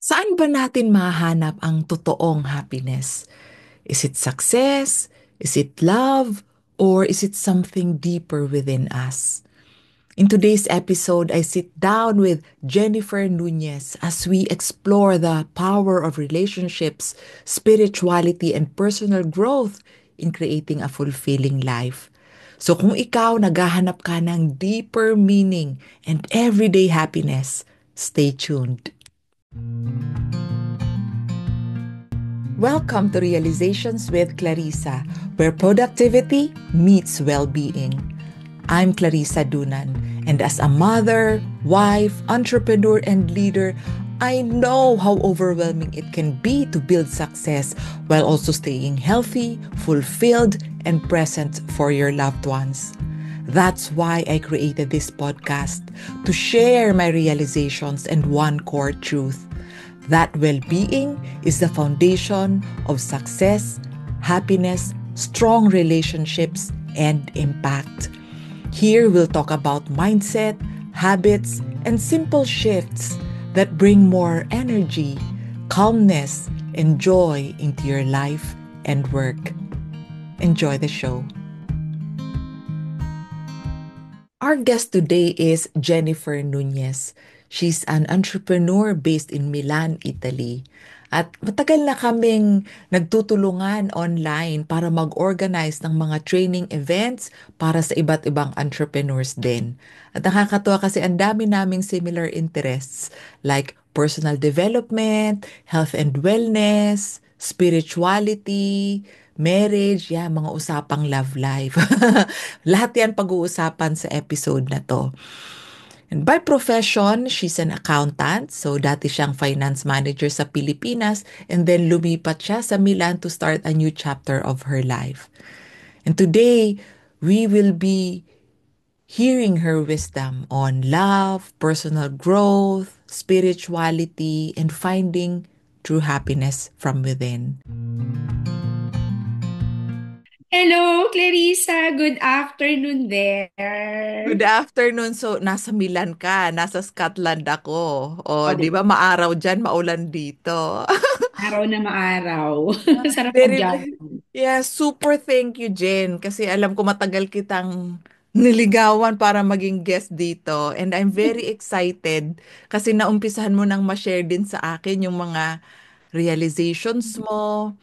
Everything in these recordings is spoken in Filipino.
Saan ba natin mahanap ang totoong happiness? Is it success? Is it love? Or is it something deeper within us? In today's episode, I sit down with Jennifer Nunez as we explore the power of relationships, spirituality, and personal growth in creating a fulfilling life. So kung ikaw naghahanap ka ng deeper meaning and everyday happiness, stay tuned. Welcome to Realizations with Clarissa, where productivity meets well being. I'm Clarissa Dunan, and as a mother, wife, entrepreneur, and leader, I know how overwhelming it can be to build success while also staying healthy, fulfilled, and present for your loved ones. That's why I created this podcast to share my realizations and one core truth that well being is the foundation of success, happiness, strong relationships, and impact. Here we'll talk about mindset, habits, and simple shifts that bring more energy, calmness, and joy into your life and work. Enjoy the show. Our guest today is Jennifer Nunez. She's an entrepreneur based in Milan, Italy. At matagal na kaming nagtutulungan online para mag-organize ng mga training events para sa iba't ibang entrepreneurs din. At nakakatuwa kasi ang dami naming similar interests like personal development, health and wellness, spirituality, marriage, mga usapang love life. Lahat yan pag-uusapan sa episode na to. And by profession, she's an accountant. So dati siyang finance manager sa Pilipinas and then lumipat siya sa Milan to start a new chapter of her life. And today, we will be hearing her wisdom on love, personal growth, spirituality, and finding true happiness from within. Hello, Clarissa. Good afternoon there. Good afternoon. So, nasa Milan ka, nasa Scotland ako. O, O, di ba maaraw dyan, maulan dito. araw na maaraw. Sarap Very, mag-jogging. yeah, super thank you, Jen. Kasi alam ko matagal kitang niligawan para maging guest dito. And I'm very excited kasi naumpisahan mo nang ma-share din sa akin yung mga realizations mo,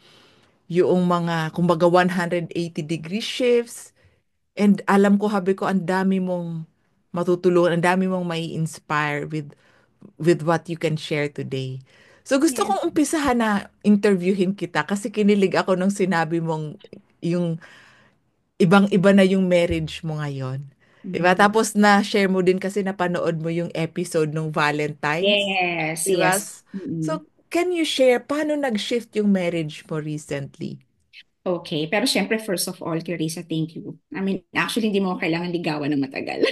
yung mga, kumbaga 180-degree shifts. And alam ko, habi ko, ang dami mong matutulungan, ang dami mong may inspire with what you can share today. So gusto Yes. kong umpisahan na interviewin kita kasi kinilig ako nung sinabi mong yung ibang-iba na yung marriage mo ngayon. 'Di ba? Mhm. Tapos na-share mo din kasi napanood mo yung episode nung Valentine's. Yes, 'Di ba? yes. Mm. So, can you share paano nag-shift yung marriage mo recently? Okay, pero syempre, first of all, Clarissa, thank you. I mean, actually, hindi mo ako kailangan ligawan ng matagal.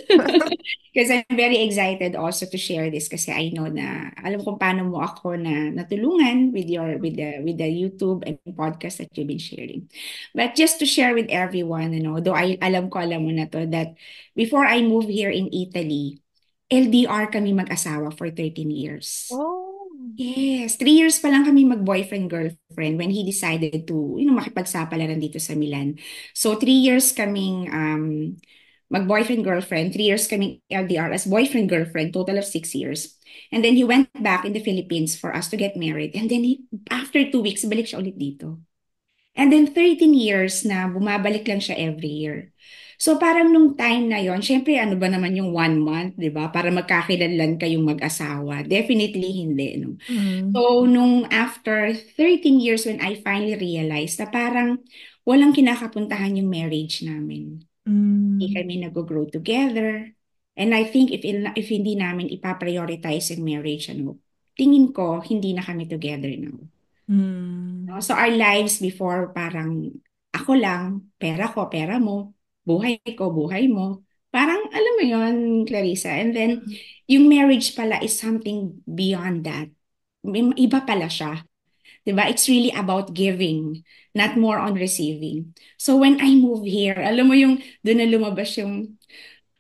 Kasi I'm very excited also to share this kasi I know na alam kung paano mo ako na natulungan with with the YouTube and podcast that you've been sharing. But just to share with everyone, though alam mo na to that before I moved here in Italy, LDR kami mag-asawa for 13 years. Oh. Yes, 3 years pa lang kami mag-boyfriend-girlfriend when he decided to, makipagsapalaran dito sa Milan. So, 3 years kaming mag-boyfriend-girlfriend, 3 years kaming LDR as boyfriend-girlfriend, total of 6 years. And then he went back in the Philippines for us to get married. And then after 2 weeks, balik siya ulit dito. And then 13 years na bumabalik lang siya every year. So parang nung time na yon, syempre ano ba naman yung 1 month, 'di ba? Para magkakilanlan kayong mag-asawa. Definitely hindi, no. Mm. So nung after 13 years when I finally realized na parang walang kinakapuntahan yung marriage namin. Hindi Mm. kami nag-grow together. And I think if hindi namin ipa-prioritize yung marriage, tingin ko hindi na kami together now. No? Mm. So our lives before parang ako lang, pera ko, pera mo, buhay ko, buhay mo. Parang alam mo yon, Clarissa. And then yung marriage pala is something beyond that. Iba pala siya. 'Di ba? It's really about giving, not more on receiving. So when I move here, alam mo yung doon na lumabas yung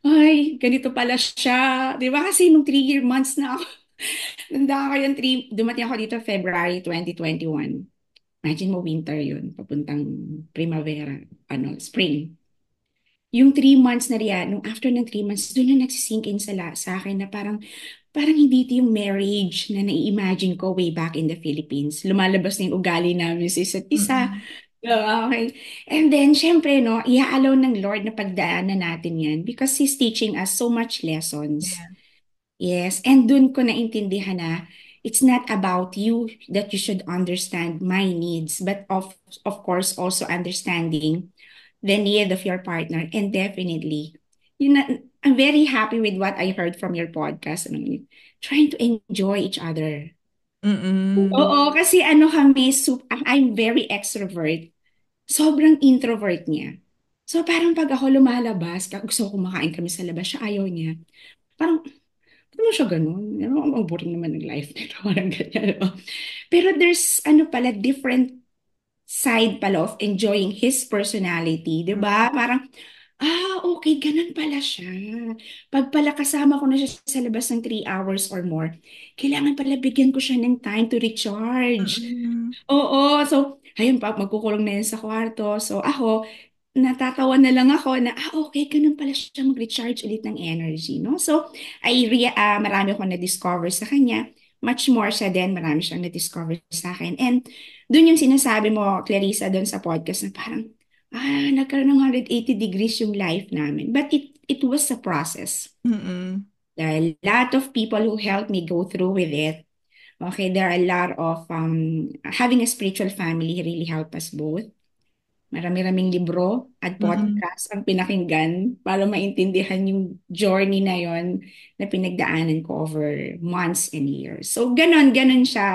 ay, ganito pala siya. 'Di ba? Kasi nung 3 months na ako. Tanda ko yung dumating ako dito February 2021. Imagine mo winter yun, papuntang primavera, spring. Yung 3 months na riyan, nung after ng 3 months, doon na nagsisink in sa akin na parang hindi ito yung marriage na nai-imagine ko way back in the Philippines. Lumalabas na yung ugali namin sa isa't isa. Mm-mm. Okay. And then, syempre, no, i-allow ng Lord na pagdaanan natin yan because He's teaching us so much lessons. Yeah. Yes. And dun ko naintindihan na it's not about you that you should understand my needs, but of course, also understanding the need of your partner. And definitely, you know, I'm very happy with what I heard from your podcast. Trying to enjoy each other. Mm-mm. Oo, kasi kami, I'm very extrovert. Sobrang introvert niya. So parang pag ako lumalabas, gusto ko kumakain kami sa labas, siya ayaw niya. Parang, ano siya ganun? Ang boring naman ng life nito. Parang ganyan. No? Pero there's, pala, different side pala of enjoying his personality, 'di ba? Parang, okay, ganun pala siya. Pag pala kasama ko na siya sa labas ng 3 hours or more, kailangan pala bigyan ko siya ng time to recharge. Mm-mm. Oo, so, ayun pa, magkukulong na yun sa kwarto. So, ako, natatawa na lang ako na, okay, ganun pala siya mag-recharge ulit ng energy, no? So, marami akong na-discover sa kanya. Much more siya din, marami siyang na-discover sa akin. And dun yung sinasabi mo, Clarissa, dun sa podcast na parang, nagkaroon ng 180 degrees yung life namin. But it was a process. Mm-mm. There are a lot of people who helped me go through with it. Okay, there are a lot of, having a spiritual family really helped us both. Marami-raming libro at Mm-mm. podcast ang pinakinggan para maintindihan yung journey na yon na pinagdaanan ko over months and years. So, ganon siya,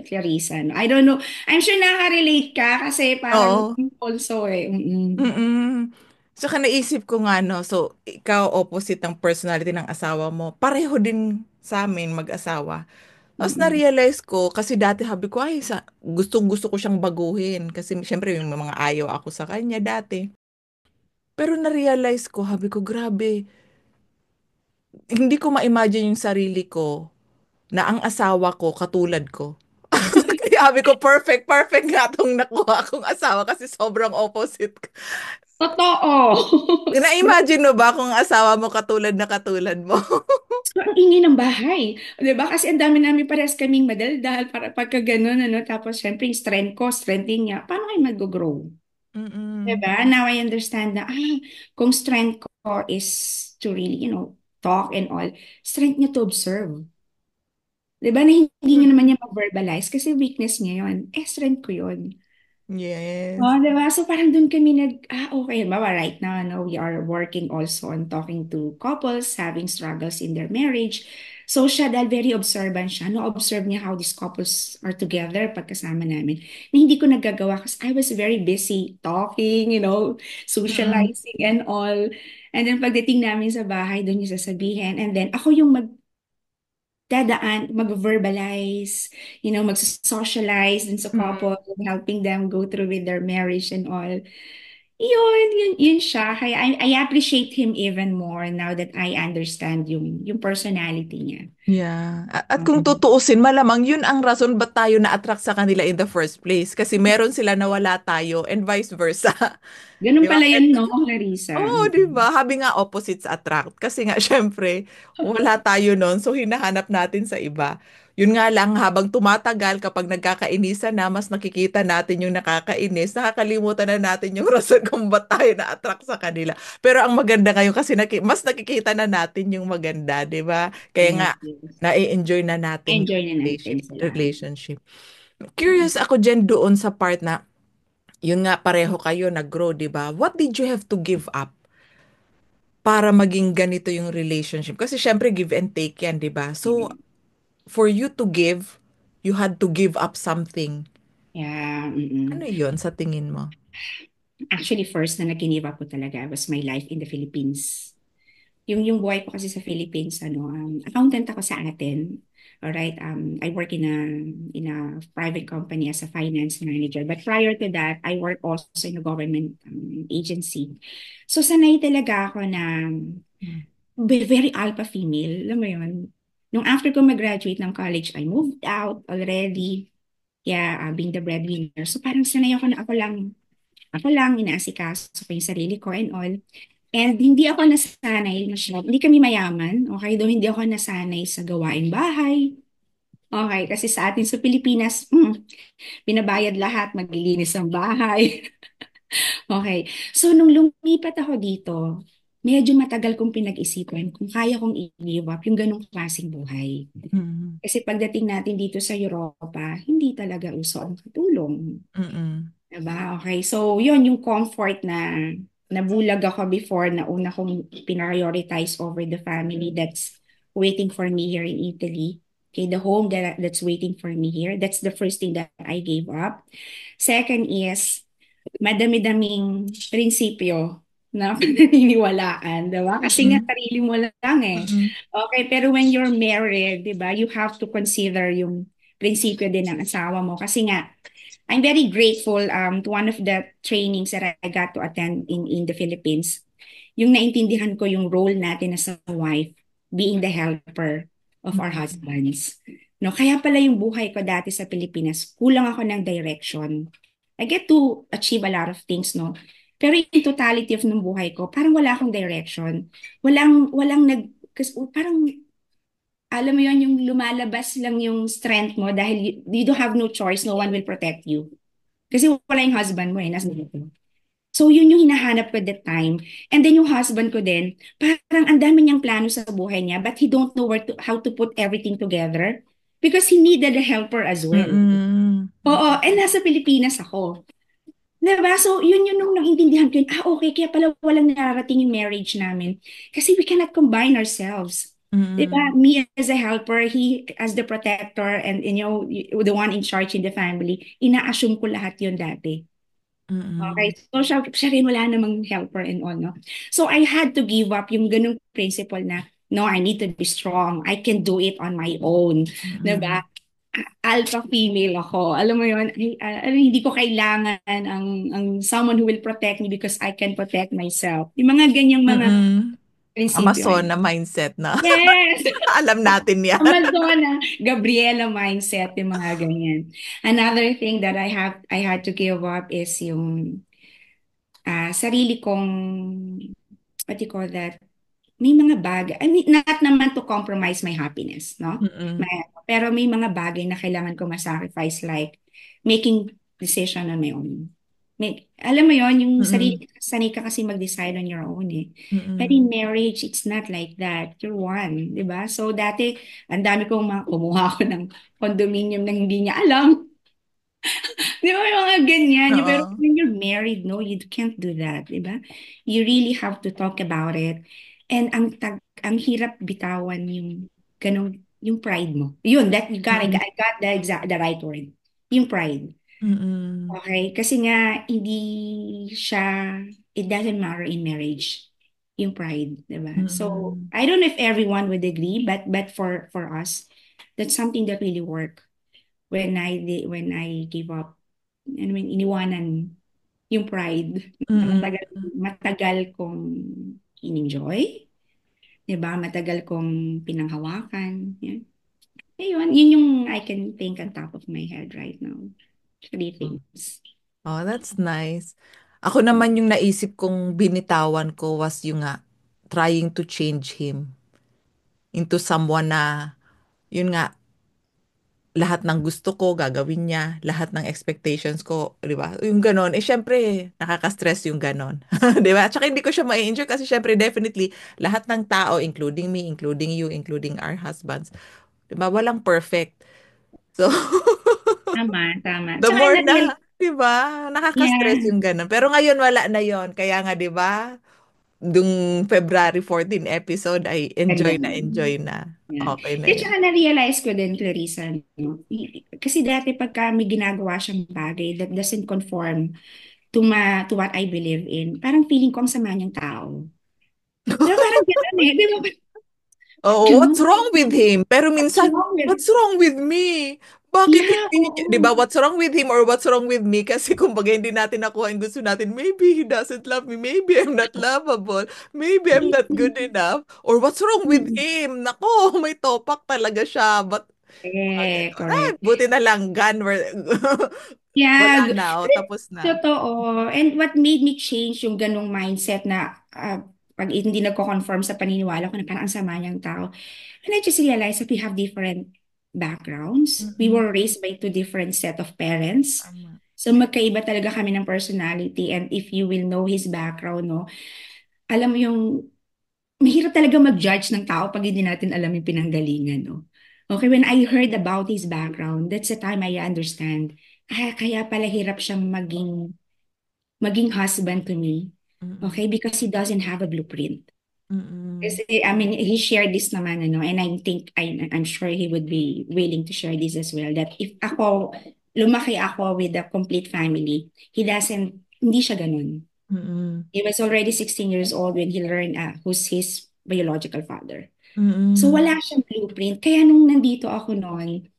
Clarissa. No? I don't know. I'm sure nakaka-relate ka kasi parang Oo. also eh. Mm-mm. Mm-mm. Saka naisip ko nga, no, so ikaw opposite ng personality ng asawa mo. Pareho din sa amin mag-asawa. Tapos Mm-mm. na-realize ko, kasi dati habi ko, ay, gustong-gusto ko siyang baguhin. Kasi syempre yung mga ayaw ako sa kanya dati. Pero na-realize ko, habi ko, grabe, hindi ko ma-imagine yung sarili ko na ang asawa ko katulad ko. Kaya sabi ko, perfect, perfect nga itong nakuha kong asawa kasi sobrang opposite. Totoo. Na-imagine mo ba kung ang asawa mo katulad mo? So, ang ingay ng bahay. 'Di ba? Kasi ang dami namin parehas kaming madaldal para pagka ganun, Tapos, syempre, yung strength ko, strength din niya. Paano kayo mag-grow? Mm-mm. 'Di ba? Now I understand na, kung strength ko is to really, talk and all, strength niya to observe. 'Di ba? Na hindi niya naman Mm-mm. niya ma-verbalize kasi weakness niya yon. Strength ko yon. Yes. Oh, di ba? So parang doon kami okay, bawa right now, no, we are working also on talking to couples having struggles in their marriage. So siya, dahil very observant siya, no, observe niya how these couples are together pagkasama namin. Na hindi ko nagagawa kasi I was very busy talking, Mm-mm. socializing and all. And then pagdating namin sa bahay, doon niya sasabihin. And then ako yung mag-verbalize, mag-socialize dun sa couple, Mm-mm. helping them go through with their marriage and all. Yun siya. Kaya I appreciate him even more now that I understand yung personality niya. Yeah. At kung Oo. tutuusin, malamang yun ang rason ba't tayo na-attract sa kanila in the first place. Kasi meron sila na wala tayo and vice versa. Ganun Di ba? pala yun, no, Clarissa? Oo, di ba? Habi nga opposites attract. Kasi nga, syempre, wala tayo nun. So, hinahanap natin sa iba. Yun nga lang, habang tumatagal, kapag nagkakainisan na, mas nakikita natin yung nakakainis, nakakalimutan na natin yung rason kung ba't tayo na-attract sa kanila. Pero ang maganda ngayon, kasi mas nakikita na natin yung maganda, di ba? Kaya nga, Yes, yes. na-enjoy na natin yung Enjoy na natin sila. relationship. Curious ako dyan doon sa part na, yun nga, pareho kayo nag-grow, di ba? What did you have to give up para maging ganito yung relationship? Kasi syempre give and take yan, 'di ba? So Mm. for you to give, you had to give up something. Yeah, Ano mm. 'yon sa tingin mo? Actually, first na nag-give up ko talaga was my life in the Philippines. Yung buhay ko kasi sa Philippines, accountant ako sa atin. Alright, I work in a private company as a finance manager. But prior to that, I work also in a government agency. So sanay talaga ako na very alpha female, alam mo yun, Nung after ko mag-graduate ng college, I moved out already. Yeah, being the breadwinner. So parang sanay ako na ako lang, inaasikaso ko yung sarili ko and all. And hindi ako nasanay masyado. Hindi kami mayaman, okay? Though hindi ako nasanay sa gawain bahay. Okay, kasi sa atin sa Pilipinas, binabayad lahat, maglilinis ng bahay. Okay. So, nung lumipat ako dito, medyo matagal kong pinag-isipan kung kaya kong i-give up yung ganong klaseng buhay. Mm-mm. Kasi pagdating natin dito sa Europa, hindi talaga uso ang katulong. Mm-mm. Diba? Okay. So, yun yung comfort na nabulag ako before na una kong prioritize over the family that's waiting for me here in Italy. Okay, the home that's waiting for me here. That's the first thing that I gave up. Second is, madami-daming prinsipyo na paniniwalaan, di ba? Kasi nga Mm-mm. sarili mo lang eh. Mm-mm. Okay, pero when you're married, di ba, you have to consider yung prinsipyo din ng asawa mo. Kasi nga, I'm very grateful to one of the trainings that I got to attend in the Philippines. Yung naintindihan ko yung role natin as a wife, being the helper of our husbands. No, kaya pala yung buhay ko dati sa Pilipinas, kulang ako ng direction. I get to achieve a lot of things, no? Pero in totality of ng buhay ko, parang wala akong direction. Walang kasi parang, alam mo yon, yung lumalabas lang yung strength mo dahil you don't have no choice, no one will protect you. Kasi wala yung husband mo eh, nasa dito. So yun yung hinahanap ko at that time. And then yung husband ko din, parang ang dami niyang plano sa buhay niya, but he don't know how to put everything together because he needed a helper as well. Mm-mm. Oo, and nasa Pilipinas ako. Diba? So, yun nung naintindihan ko yun. Okay, kaya pala walang nararating yung marriage namin. Kasi we cannot combine ourselves. Diba? Mm-mm. Me as a helper, he as the protector, and the one in charge in the family, ina-assume ko lahat yun dati. Okay, Mm-mm. so siya rin wala namang helper and all, no? So, I had to give up yung ganung principle na, no, I need to be strong. I can do it on my own. Diba? Mm-mm. Alpha female ako. Alam mo yun, hindi ko kailangan ang someone who will protect me because I can protect myself. Yung mga ganyang mga Mm-mm. prinsipyo. Amazon na mindset na. Yes! Alam natin yan. Amazona, Gabriela mindset, yung mga ganyan. Another thing that I had to give up is yung sarili kong, what do you call that? May mga bagay, I mean, not naman to compromise my happiness, no? Mm-mm. Pero may mga bagay na kailangan ko ma-sacrifice like making decision on my own. Alam mo yon yung sarili, Mm-mm. sanay ka kasi mag-decide on your own eh. But Mm-mm. in marriage, it's not like that. You're one, di ba? So dati, ang dami kong kumuha ako ng condominium na hindi niya alam. Di ba yung mga ganyan? Pero Oo. when you're married, no, you can't do that, di ba? You really have to talk about it. And ang hirap bitawan yung ganong, yung pride mo. Yun, that you got, Mm-mm. I got the right word. Yung pride. Mm-mm. Okay? Kasi nga, hindi siya, it doesn't matter in marriage. Yung pride, di ba? So, Mm-mm. I don't know if everyone would agree, but for us, that's something that really worked when I gave up. I mean, iniwanan yung pride na Mm-mm. matagal kong in-enjoy, 'di ba? Matagal kong pinanghawakan. Yan. Ayun, yun yung I can think on top of my head right now. Three things. Oh, that's nice. Ako naman yung naisip kong binitawan ko was yung nga, trying to change him into someone na, yun nga, lahat ng gusto ko gagawin niya, lahat ng expectations ko, 'di ba? Yung ganon, syempre nakaka-stress yung ganon. 'Di ba? Tsaka hindi ko siya ma-enjoy kasi syempre definitely lahat ng tao including me, including you, including our husbands, 'di ba? Walang perfect. So, Tama, tama. the Tsaka more na-real, na, 'di ba? Nakaka-stress yeah, yung ganon. Pero ngayon wala na yon. Kaya nga 'di ba? Dung February 14 episode ay ganda enjoy na. na enjoy na. Yeah. Okay na At yun. saka na-realize ko din, Clarissa, no? Kasi dati pagka may ginagawa siyang bagay that doesn't conform to what I believe in, parang feeling ko ang sama niyang tao. Pero parang gano'n eh. Di ba? Oh, what's wrong with him? Pero What's minsan, wrong with, what's wrong with me? Bakit yeah, hindi niya, di ba, oo. what's wrong with him or what's wrong with me? Kasi kumbaga hindi natin nakuha yung gusto natin. Maybe he doesn't love me. Maybe I'm not lovable. Maybe I'm not good enough. Or what's wrong with Mm. him? Nako, may topak talaga siya. But, mga Correct, ganon. Ay, correct. buti na lang, gun, wala Yeah, na, oh, pero tapos na. totoo. And what made me change yung ganong mindset na pag hindi nagko-conform sa paniniwala ko na parang ang sama niyang tao. And I just realized that we have different backgrounds. We Mm-mm. were raised by two different set of parents. Tama. So magkaiba talaga kami ng personality. And if you will know his background, no, alam mo yung mahirap talaga mag-judge ng tao pag hindi natin alam yung pinanggalingan, no? Okay, when I heard about his background, that's the time I understand. Kaya pala hirap siyang maging husband to me. Mm-mm. Okay, because he doesn't have a blueprint. Mm-mm. Kasi, I mean, he shared this naman, ano, and I'm sure he would be willing to share this as well, that if lumaki ako with a complete family, hindi siya ganun. Mm-mm. He was already 16 years old when he learned who's his biological father. So Mm-mm. wala siyang blueprint. Kaya nung nandito ako noon,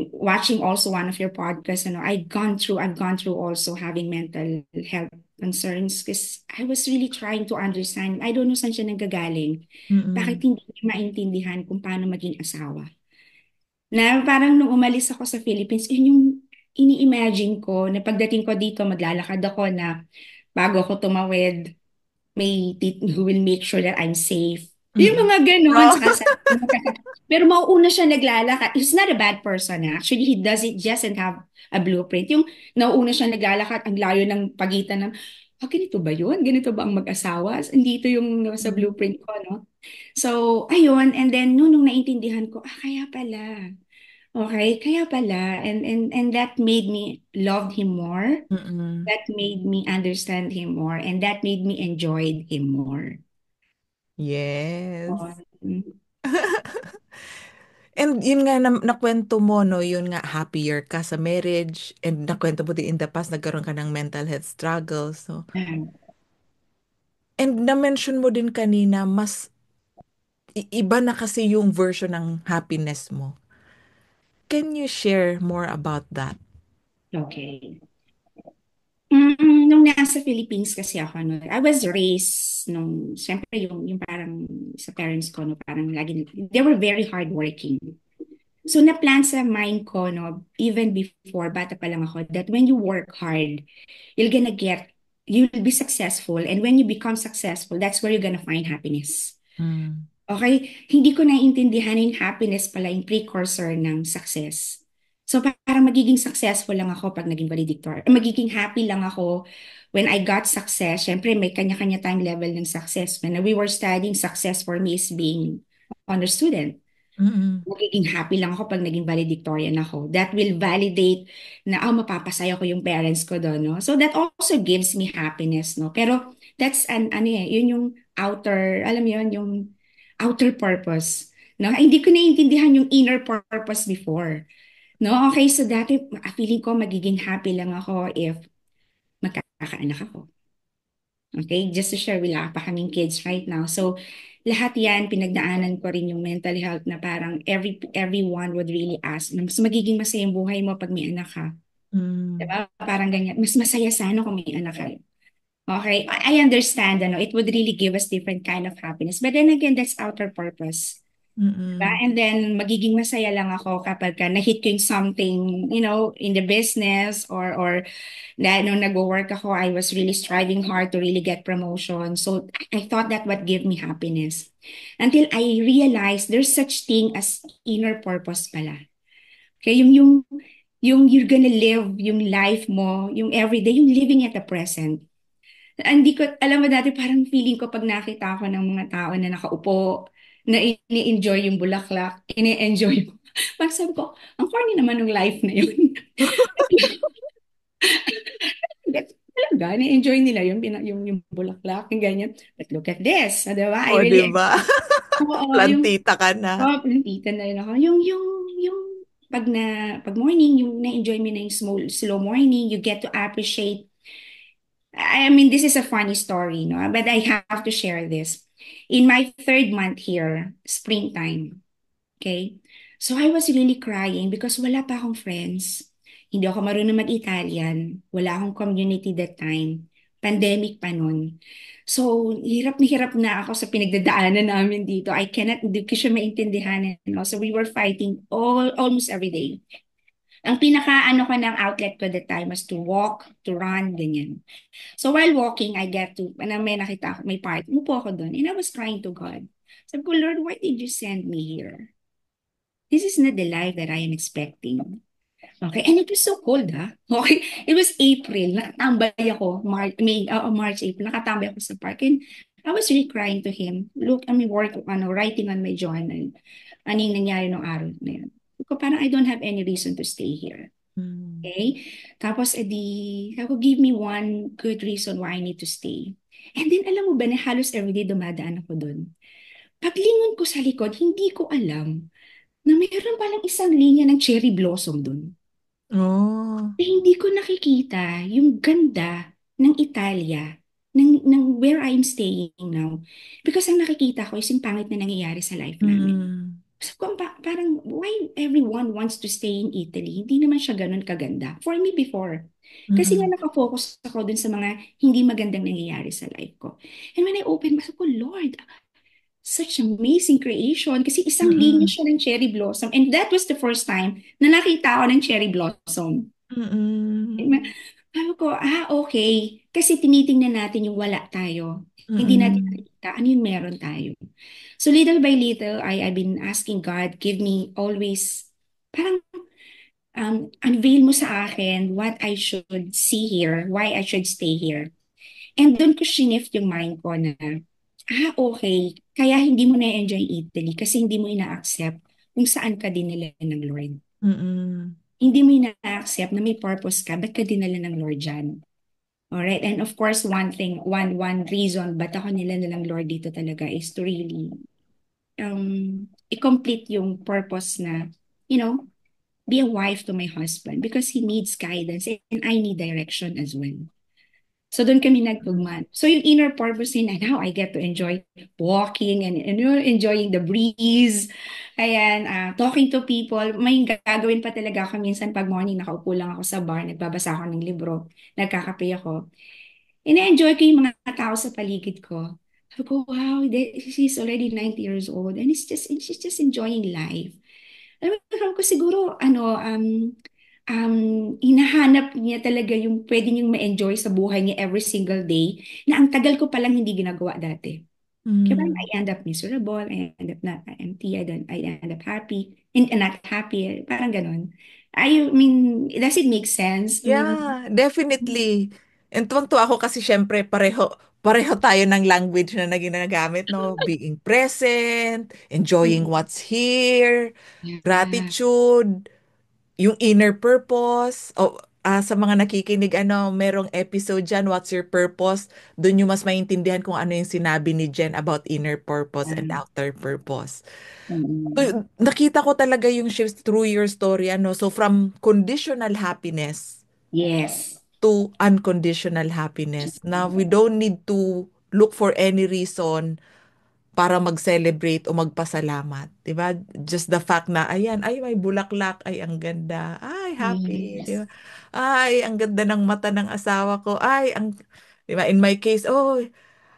watching also one of your podcasts, I've gone through also having mental health concerns because I was really trying to understand. I don't know saan siya nanggagaling. Bakit Mm-mm. hindi niya maintindihan kung paano maging asawa? Na parang nung umalis ako sa Philippines, yun yung ini-imagine ko na pagdating ko dito, maglalakad ako na bago ako tumawid, may who will make sure that I'm safe. Yung Mm-mm. mga ganon. Oh. Pero mauuna siya naglalakad. He's not a bad person. Actually, doesn't have a blueprint. Yung nauuna siya naglalakad, ang layo ng pagitan ng, ganito ba yun? Ganito ba ang mag-asawa? Hindi ito yung sa Mm. blueprint ko, no? So, ayun. And then, nung naintindihan ko, kaya pala. Okay, kaya pala. And that made me love him more. Mm-mm. That made me understand him more. And that made me enjoy him more. Yes. Mm. And yun nga nakwento mo, no, yun nga happier ka sa marriage and nakwento mo din in the past nagkaroon ka ng mental health struggles. So, Ah, and na-mention mo din kanina, mas iba na kasi yung version ng happiness mo. Can you share more about that? okay. Nung nasa Philippines kasi ako, no, I was raised siyempre yung parang sa parents ko, no, parang lagi, they were very hardworking. So na-plan sa mind ko, no, even before, bata pa lang ako, that when you work hard, you'll be successful. And when you become successful, that's where you're gonna find happiness. Mm. Okay? Hindi ko naiintindihan yung happiness pala yung precursor ng success. So parang magiging successful lang ako pag naging valedictorian. Magiging happy lang ako when I got success. Siyempre, may kanya-kanya tayong level ng success. When we were studying, success for me is being honor student. Mm-mm. Magiging happy lang ako pag naging valedictorian ako. That will validate na, mapapasaya ko yung parents ko doon, no? So that also gives me happiness, no? Pero that's yun yung alam mo yun, yung outer purpose, no? Hindi ko naiintindihan yung inner purpose before, no? Okay, so dati, feeling ko magiging happy lang ako if magkakaanak ako. Okay, just to share, wala pa kaming kids right now. So, lahat yan, pinagdaanan ko rin yung mental health na parang everyone would really ask, na mas magiging masaya yung buhay mo pag may anak ka. Mm. Diba? Parang ganyan. Mas masaya sana kung may anak ka. Okay, I understand, it would really give us different kind of happiness. But then again, that's outer purpose. Diba? Mm-mm. And then, magiging masaya lang ako kapag na-hit ko yung something, in the business or na nung nag-work ako, I was really striving hard to really get promotion. So I thought that what gave me happiness. Until I realized there's such thing as inner purpose pala. Okay, yung you're gonna live yung life mo, yung everyday, yung living at the present. Hindi ko, alam mo dati parang feeling ko pag nakita ko ng mga tao na nakaupo, na ini-enjoy yung bulaklak, ini-enjoy mo. Parang sabi ko, ang corny naman ng life na yun. Talaga, ni-enjoy nila yun, yung bulaklak, yung ganyan. But look at this, di ba? I O, di really, ba? oo, Plantita ka na. pinantitan na rin ako. Yung, pag morning, yung na-enjoy mo na yung slow morning, you get to appreciate. I mean, this is a funny story, no? But I have to share this. In my third month here, springtime, okay? So I was really crying because wala pa akong friends. Hindi ako marunong mag-Italian. Wala akong community that time. Pandemic pa nun. So, hirap na ako sa pinagdadaanan namin dito. I cannot, hindi ko siya maintindihan. And also, we were fighting almost every day. Ang pinaka-ano ko ng outlet ko that time was to walk, to run, ganyan. So while walking, I get to, may nakita ako, may part, umupo ako doon, and I was crying to God. Sabi ko, Lord, why did you send me here? This is not the life that I am expecting. Okay, and it was so cold, ha? Okay, it was April, nakatambay ako, March, April, nakatambay ako sa park, and I was really crying to him. Look, I mean, writing on my journal. Ano yung nangyari nung araw na yun? Ko parang I don't have any reason to stay here. Mm. Okay? Tapos, sabi ko, give me one good reason why I need to stay. And then, alam mo ba na halos everyday dumadaan ako doon. Paglingon ko sa likod, hindi ko alam na mayroon palang isang linya ng cherry blossom doon. Oh. Eh, hindi ko nakikita yung ganda ng Italia, ng where I'm staying now. Because ang nakikita ko is yung pangit na nangyayari sa life namin. Mm. So, parang, why everyone wants to stay in Italy? Hindi naman siya ganun kaganda. For me before. Kasi nga Mm. nakafocus ako dun sa mga hindi magandang nangyayari sa life ko. And when I opened, sabi ko, Lord, such amazing creation. Kasi isang linya Mm. siya ng cherry blossom. And that was the first time na nakita ako ng cherry blossom. Mm. Sabi ko, okay. Kasi tinitingnan natin yung wala tayo. Hindi natin Mm. nakikita ano yung meron tayo. So little by little, I've been asking God, give me always, parang unveil mo sa akin what I should see here, why I should stay here. And doon ko shineft yung mind ko na, okay, kaya hindi mo na-enjoy Italy kasi hindi mo ina-accept kung saan ka dinala ng Lord. Mm. Hindi mo ina-accept na may purpose ka, ba't ka dinala ng Lord dyan? Alright, and of course, one reason ba't ako nila ng Lord dito talaga is to really i-complete yung purpose na, you know, be a wife to my husband because he needs guidance and I need direction as well. So doon kami nagtugman. So yung inner purpose na now I get to enjoy walking and you know, enjoying the breeze. Ayan, talking to people. May gagawin pa talaga ako minsan pag morning nakaupo lang ako sa bar, nagbabasa ako ng libro, nagkakape ako. Ina-enjoy ko yung mga tao sa paligid ko. Sabi ko, wow, she's already 90 years old and she's just enjoying life. Alam ko siguro, hinahanap niya talaga yung pwede niyong ma-enjoy sa buhay niya every single day na ang tagal ko palang hindi ginagawa dati. Kaya parang I Mm. end up miserable, I end up not empty, I end up happy, and not happy, parang ganun. I mean, does it make sense? I mean, Yeah, definitely. And tuwang-tuwa ako kasi syempre pareho tayo ng language na ginagamit, no? Being present, enjoying mm, what's here, yeah, gratitude, yung inner purpose. O sa mga nakikinig, merong episode dyan, What's Your Purpose? Doon yung mas maintindihan kung ano yung sinabi ni Jen about inner purpose and yeah. outer purpose. Mm, So, nakita ko talaga yung shift through your story, ano? So, from conditional happiness yes. to unconditional happiness. Now, we don't need to look for any reason para mag-celebrate o magpasalamat. 'Di ba? Just the fact na, ayan, ay, may bulaklak, ay, ang ganda. Ay, happy. 'Di Yes. ba? Ay, ang ganda ng mata ng asawa ko. Ay, 'di ba? In my case, oh,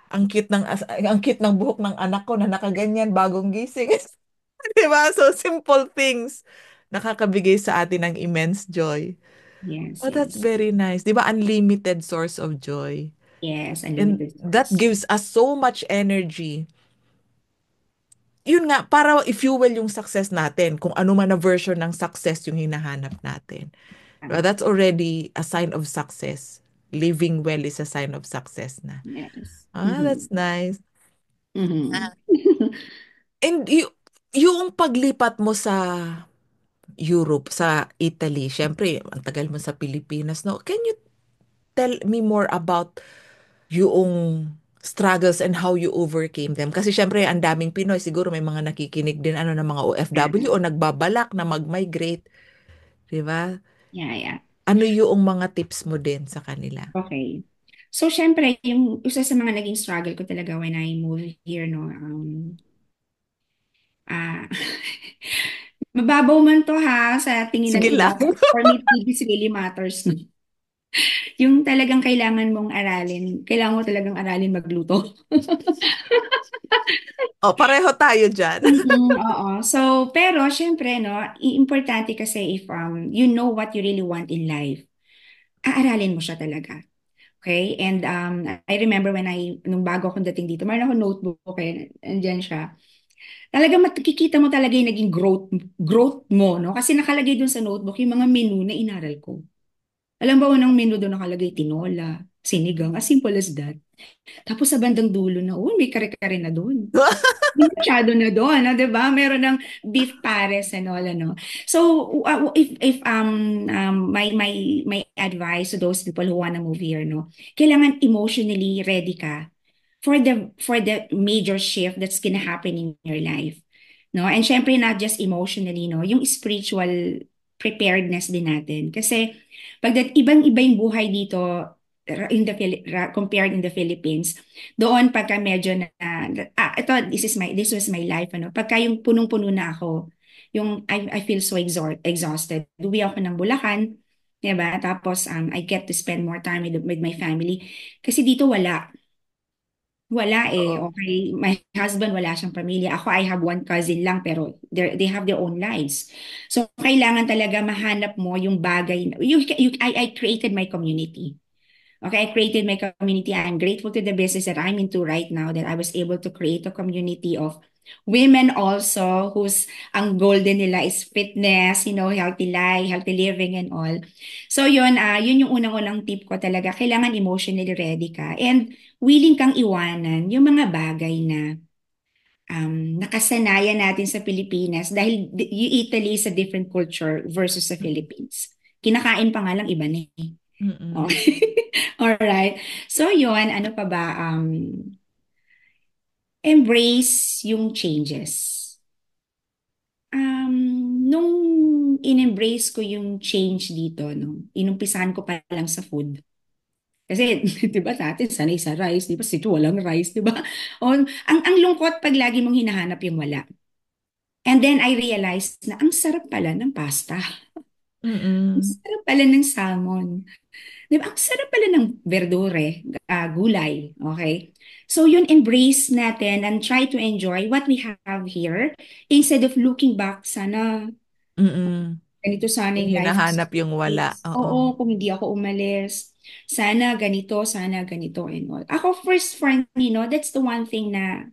ang cute ng buhok ng anak ko na nakaganyan bagong gising. 'Di ba? So, simple things nakakabigay sa atin ng immense joy. Yes, Oh, that's yes. very nice. 'Di ba? Unlimited source of joy. Yes, And unlimited that source. gives us so much energy. Yun nga, para i-fuel yung success natin, kung ano man na version ng success yung hinahanap natin. Diba? Tama. That's already a sign of success. Living well is a sign of success na. Yes. That's nice. Mhm. Ah, And yung paglipat mo sa Europe, sa Italy, syempre, ang tagal mo sa Pilipinas, no? Can you tell me more about yung struggles and how you overcame them? Kasi syempre, ang daming Pinoy, siguro may mga nakikinig din ng mga OFW Yeah. o nagbabalak na mag-migrate, di ba? Yeah, yeah. Ano yung mga tips mo din sa kanila? Okay. So, syempre, yung isa sa mga naging struggle ko talaga when I moved here, no, ah, mababaw man to ha, sa tingin ng Sige iba, lang. but for me, this really matters. No? Yung talagang kailangan mong aralin, kailangan mo talagang aralin magluto. O, pareho tayo dyan. Oo. So, pero syempre, no, importante kasi if you know what you really want in life, aaralin mo siya talaga. Okay? And I remember nung bago akong dating dito, mayroon ako notebook, okay, andyan siya. Talagang makikita mo talaga yung naging growth mo, no? Kasi nakalagay dun sa notebook yung mga menu na inaral ko. Alam ba, unang menu doon nakalagay tinola, sinigang, as simple as that. Tapos sa bandang dulo na, oh, may kare-kare na doon. Hindi masyado na doon, no, 'di ba? Meron ng beef pares and all ano. So if my advice to those people who wanna move here, no, kailangan emotionally ready ka for the major shift that's gonna happen in your life. No? And syempre not just emotionally, no, yung spiritual preparedness din natin. Kasi ibang-iba yung buhay dito compared in the Philippines. Doon pagka medyo ito this was my life ano. Pagka yung punong-puno na ako, yung I feel so exhausted. Uwi ako ng Bulacan, 'di ba? Tapos I get to spend more time with my family. Kasi dito wala eh. Oo. Okay. My husband wala siyang pamilya. Ako, I have one cousin lang pero they have their own lives. So, kailangan talaga mahanap mo yung bagay. I created my community. Okay, I created my community. I'm grateful to the business that I'm into right now that I was able to create a community of women also whose ang goal din nila is fitness, healthy life, healthy living and all. So yun yung unang-unang tip ko talaga. Kailangan emotionally ready ka and willing kang iwanan yung mga bagay na nakasanayan natin sa Pilipinas dahil yung Italy is a different culture versus sa Philippines. Kinakain pa nga lang iba na eh. Oh. Mm-mm. Alright. So yun, ano pa ba? Embrace yung changes. Nung in-embrace ko yung change dito, no, inumpisahan ko pa lang sa food. Kasi, di ba, dati sanay sa rice, di ba? Sito walang rice, di ba? O, ang lungkot pag lagi mong hinahanap yung wala. And then I realized na ang sarap pala ng pasta. Ang Mm-mm. sarap pala ng salmon. Di ba? Ang sarap pala ng verdure, gulay. Okay? So yun, embrace natin and try to enjoy what we have here instead of looking back, sana Mm-mm. ganito sana Yung yung life ko sa hinahanap yung wala. States. Oo. Oo, kung hindi ako umalis. Sana ganito and all. Ako first for me, no, that's the one thing na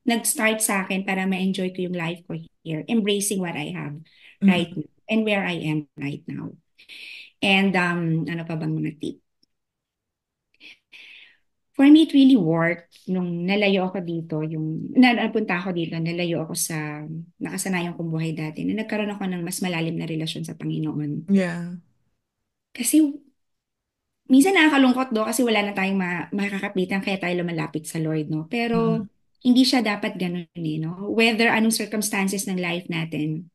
nag-start sa akin para ma-enjoy ko yung life ko here. Embracing what I have right Mm-mm. now and where I am right now. And ano pa bang mga tip? For me, it really worked nung nalayo ako dito, napunta ako dito, nalayo ako sa nakasanayan kong buhay dati, na nagkaroon ako ng mas malalim na relasyon sa Panginoon. Yeah. Kasi minsan nakakalungkot do kasi wala na tayong makakapitan kaya tayo lumalapit sa Lord, no? Pero Mm-mm. hindi siya dapat ganun eh, no? Whether anong circumstances ng life natin,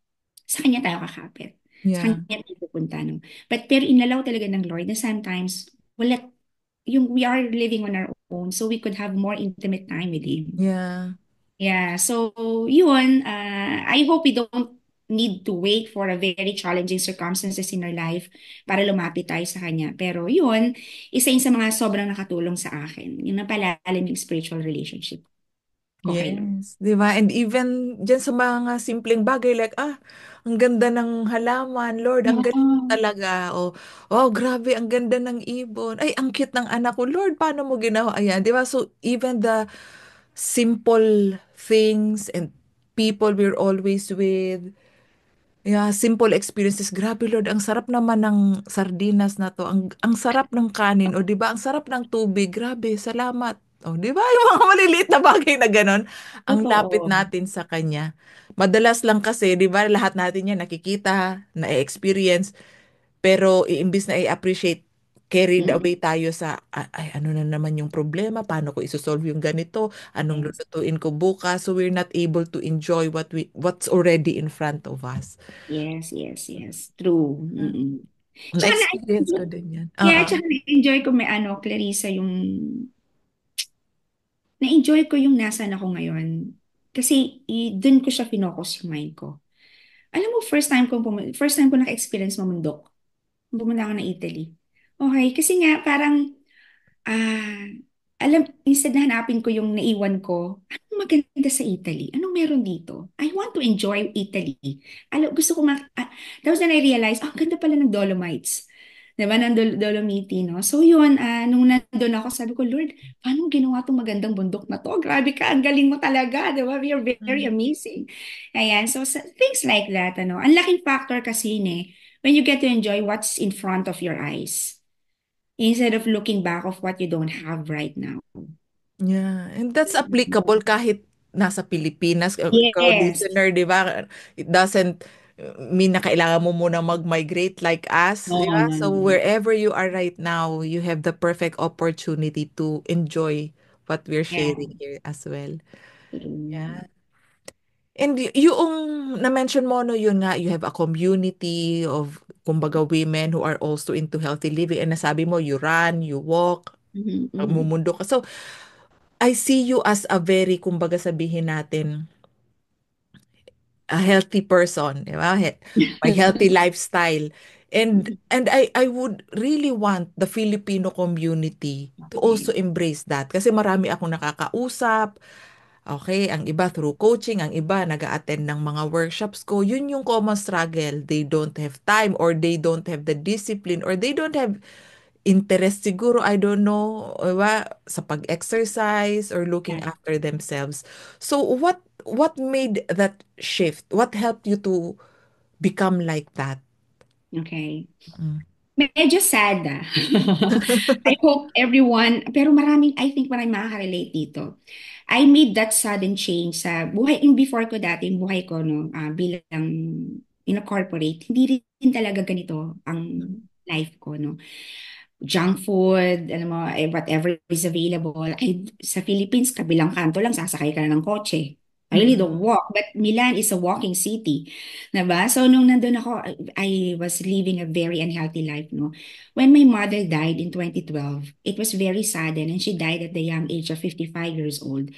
sa Kanya tayo kakapit. Sa Yeah. Kanya tayo pupunta, no? Pero inalaw talaga ng Lord na sometimes, we are living on our own so we could have more intimate time with Him. Yeah. Yeah, so yun, I hope we don't need to wait for a very challenging circumstances in our life para lumapit tayo sa Kanya. Pero yun, isa yun sa mga sobrang nakatulong sa akin. Yung napalalim yung spiritual relationship ko kay Lord. Yes, 'di ba? And even diyan sa mga simpleng bagay like ang ganda ng halaman, Lord, ang galing mo Yeah. talaga. O wow, grabe, ang ganda ng ibon. Ay, ang cute ng anak ko. Lord, paano mo ginawa? Ayan, 'di ba? So even the simple things and people we're always with, yeah, simple experiences. Grabe, Lord, ang sarap naman ng sardinas na to. Ang sarap ng kanin, o 'di ba? Ang sarap ng tubig. Grabe, salamat. O, 'di ba? Yung mga maliliit na bagay na ganon, ang lapit Totoo. natin sa kanya. Madalas lang kasi, 'di ba, lahat natin 'yan nakikita, na-experience, pero iimbis na i-appreciate, carried Mm, away tayo sa, ay, ano na naman yung problema, paano ko isosolve yung ganito, anong yes. lulutuin ko bukas, so we're not able to enjoy what's already in front of us. Yes, yes, yes. True. Mm-mm. Tsaka Na-experience ko din yan. yeah, Oo. tsaka na-enjoy ko may ano, Clarissa, yung na-enjoy ko yung nasan ako ngayon. Kasi dun ko siya finokus yung mind ko. Alam mo, first time ko naka-experience mamundok. Pumunta ako ng Italy. Okay, kasi nga parang Ah, instead na hanapin ko yung naiwan ko, anong maganda sa Italy? Anong meron dito? I want to enjoy Italy. Gusto ko tapos na I-realize, ang ganda pala ng Dolomites. Diba, ng Dolomiti, no? So yun, nung nandun ako, sabi ko, Lord, paano ginawa itong magandang bundok na to? Grabe ka, ang galing mo talaga, diba? You're very Mm. amazing. Ayan, so things like that, ano. Ang laking factor kasi yun when you get to enjoy what's in front of your eyes instead of looking back of what you don't have right now. Yeah, and that's applicable kahit nasa Pilipinas. Ikaw, Yes. listener, di ba? It doesn't mean na kailangan mo muna mag-migrate like us, di No, ba? no, So no. wherever you are right now, you have the perfect opportunity to enjoy what we're Yeah. sharing here as well. Mm. Yeah. And yung na-mention mo, no, yun nga, you have a community of, kumbaga, women who are also into healthy living. And nasabi mo, you run, you walk, Mhm, mhm. mumundo ka. So, I see you as a very, kumbaga sabihin natin, a healthy person, di ba? May healthy lifestyle. And I would really want the Filipino community to also Okay. embrace that. Kasi marami akong nakakausap. Okay, ang iba through coaching, ang iba nag-a-attend ng mga workshops ko. Yun yung common struggle. They don't have time or they don't have the discipline or they don't have interest siguro, I don't know, sa pag-exercise or looking Yeah. after themselves. So what made that shift? What helped you to become like that? Okay. Mm. Medyo sad I hope everyone, pero I think maraming makaka-relate dito. I made that sudden change sa buhay, yung before ko dati, yung buhay ko, no, bilang in a corporate, hindi rin talaga ganito ang life ko, no. Junk food, alam mo, whatever is available. Sa Philippines, kabilang kanto lang, sasakay ka na ng kotse. I really don't Mm-mm. walk, but Milan is a walking city. Diba? So, nung nandun ako, I was living a very unhealthy life, no? When my mother died in 2012, it was very sudden, and she died at the young age of 55 years old.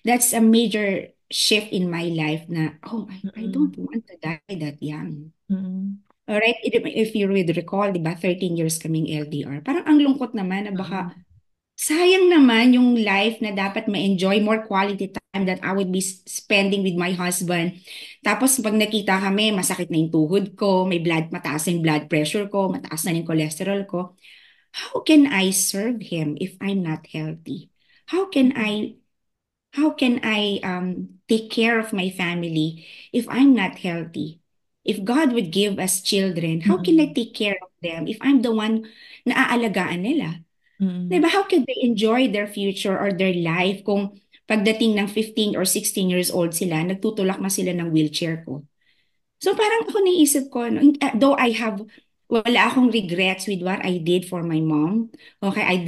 That's a major shift in my life na, oh, I don't Mm-mm. want to die that young. Mm-mm. Alright, if you would recall, di ba, 13 years kaming LDR. Parang ang lungkot naman na baka Mm-mm. sayang naman yung life na dapat ma-enjoy more quality time that I would be spending with my husband. Tapos pag nakita kami, masakit na yung tuhod ko, mataas na yung blood pressure ko, mataas na yung cholesterol ko. How can I serve him if I'm not healthy? How can I How can I take care of my family if I'm not healthy? If God would give us children, how can I Mm-mm. take care of them if I'm the one na aalagaan nila? Mm-mm. Diba? How can they enjoy their future or their life kung pagdating ng 15 or 16 years old sila, nagtutulak na sila ng wheelchair ko? So parang ako naisip ko, no, though wala akong regrets with what I did for my mom. Okay, I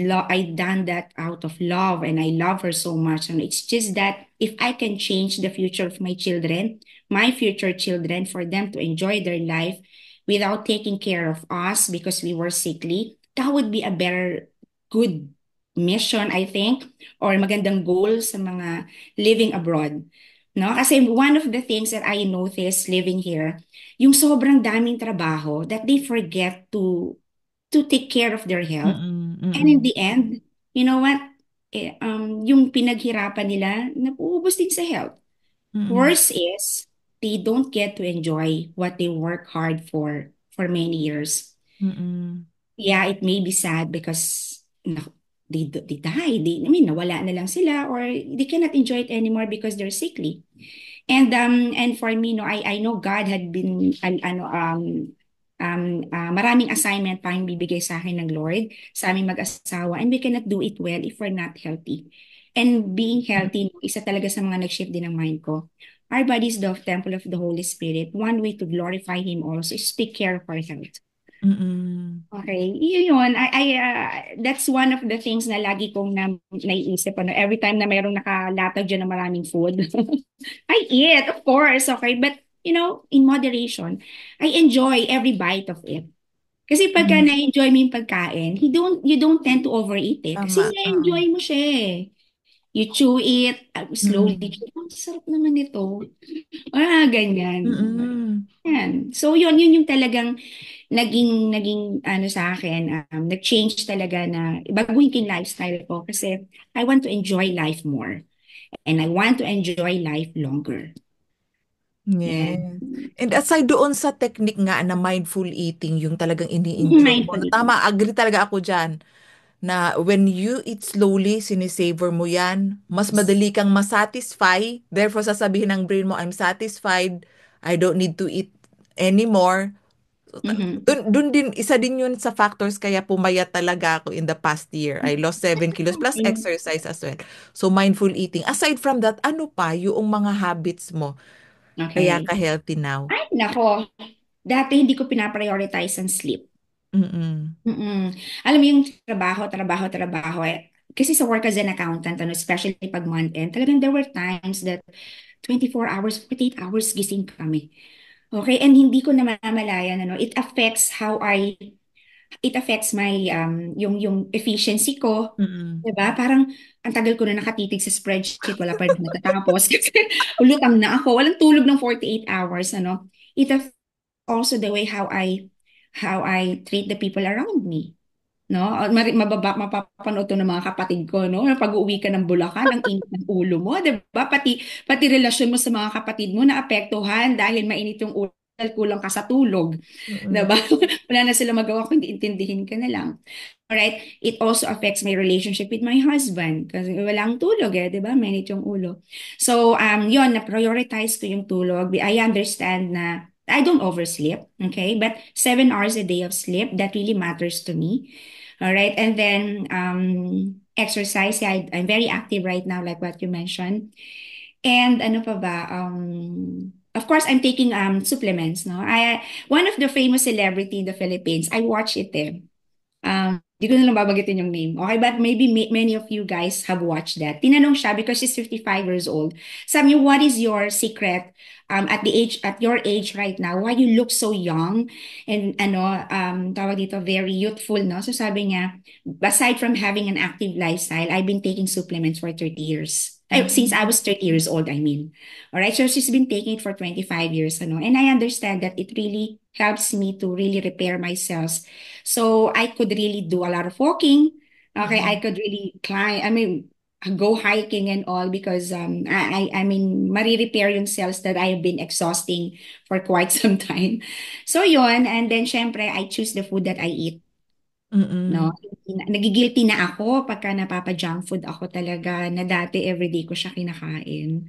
done that out of love and I love her so much. And it's just that if I can change the future of my children, my future children, for them to enjoy their life without taking care of us because we were sickly, that would be a better, good mission, I think, or magandang goal sa mga living abroad. No? Kasi one of the things that I noticed living here, yung sobrang daming trabaho that they forget to take care of their health. Mm-mm. And in Mm-mm. the end, you know what? Yung pinaghirapan nila, napuubos din sa health. Mm-mm. Worse is, they don't get to enjoy what they work hard for many years. Mm-mm. Yeah, it may be sad because they die. I mean, nawala na lang sila or they cannot enjoy it anymore because they're sickly. And for me, no, I know God had been maraming assignment pa yung bibigay sa akin ng Lord sa aming mag-asawa, and we cannot do it well if we're not healthy. And being healthy, no, isa talaga sa mga nag-shift din ng mind ko. Our body is the temple of the Holy Spirit. One way to glorify Him also is take care of our health. Mm-mm. Okay, yun. That's one of the things na lagi kong naiisip. Ano, every time na mayroong nakalatag dyan ng maraming food, I eat, of course, okay? But, in moderation, I enjoy every bite of it. Kasi pagka Mm. na-enjoy mo yung pagkain, you don't tend to overeat it. Kasi Tama. Oo. na-enjoy mo siya eh. You chew it, slowly Mm. chew. Ang sarap naman ito. Ah, ganyan. Mm. Yan. So yun yung talagang naging ano sa akin, nag-change talaga na baguhin ko yung lifestyle ko kasi I want to enjoy life more and I want to enjoy life longer. Yan. Yes. And aside doon sa technique nga na mindful eating, yung talagang ini-enjoy mo. Mindful eating. Tama, agree talaga ako dyan. Na when you eat slowly, sinisavor mo yan, mas Yes. madali kang masatisfy. Therefore, sasabihin ng brain mo, I'm satisfied. I don't need to eat anymore. Mhm. Dun din, isa din yun sa factors kaya pumayat talaga ako in the past year. I lost 7 kilos plus Okay. exercise as well. So, mindful eating. Aside from that, ano pa yung mga habits mo kaya Okay. ka-healthy now? Ay, nako. Dati hindi ko pinaprioritize ang sleep. Mm-mm. Mm. Alam mo yung trabaho, trabaho, trabaho. Eh. Kasi sa work as an accountant, ano, especially pag month end, talagang there were times that 24 hours, 48 hours gising kami. Okay? And hindi ko namamalayan, ano, it affects my, yung efficiency ko. Mm-mm. Diba? Parang ang tagal ko na nakatitig sa spreadsheet, wala pa rin natatapos kasi ulutang na ako. Walang tulog ng 48 hours, ano. It affects also the way how I treat the people around me. No? Mapapanood to ng mga kapatid ko, no? Pag-uwi ka ng Bulacan, ang init ng ulo mo, 'di ba? Pati relasyon mo sa mga kapatid mo naapektuhan dahil mainit yung ulo dahil kulang ka sa tulog, 'di Mm-mm. ba? Wala na sila magawa kundi intindihin ka na lang. Alright? It also affects my relationship with my husband kasi walang tulog eh, 'di ba? Mainit yung ulo. So, yon na-prioritize ko yung tulog. I understand na I don't oversleep, okay? But 7 hours a day of sleep, that really matters to me. All right. And then exercise. Yeah, I'm very active right now, like what you mentioned. And ano pa ba? Of course, I'm taking supplements. No, one of the famous celebrity in the Philippines. I watch it. Eh. Di ko na lang babagitin yung name. Okay, but maybe many of you guys have watched that. Tinanong siya because she's 55 years old. Sabi niya, what is your secret at your age right now? Why you look so young and tawag dito, very youthful, no? So sabi niya, aside from having an active lifestyle, I've been taking supplements for 30 years. Since I was 30 years old, I mean. All right, so she's been taking it for 25 years, ano? And I understand that it really helps me to really repair my cells so I could really do a lot of walking. Okay, I Mm-mm. could really climb. I mean, go hiking and all because I mean, mari-repair yung cells that I have been exhausting for quite some time. So yon, and then syempre I choose the food that I eat. No, Mm-mm. nagigilty na ako pagka napapa-junk food ako talaga na dati everyday ko siya kinakain.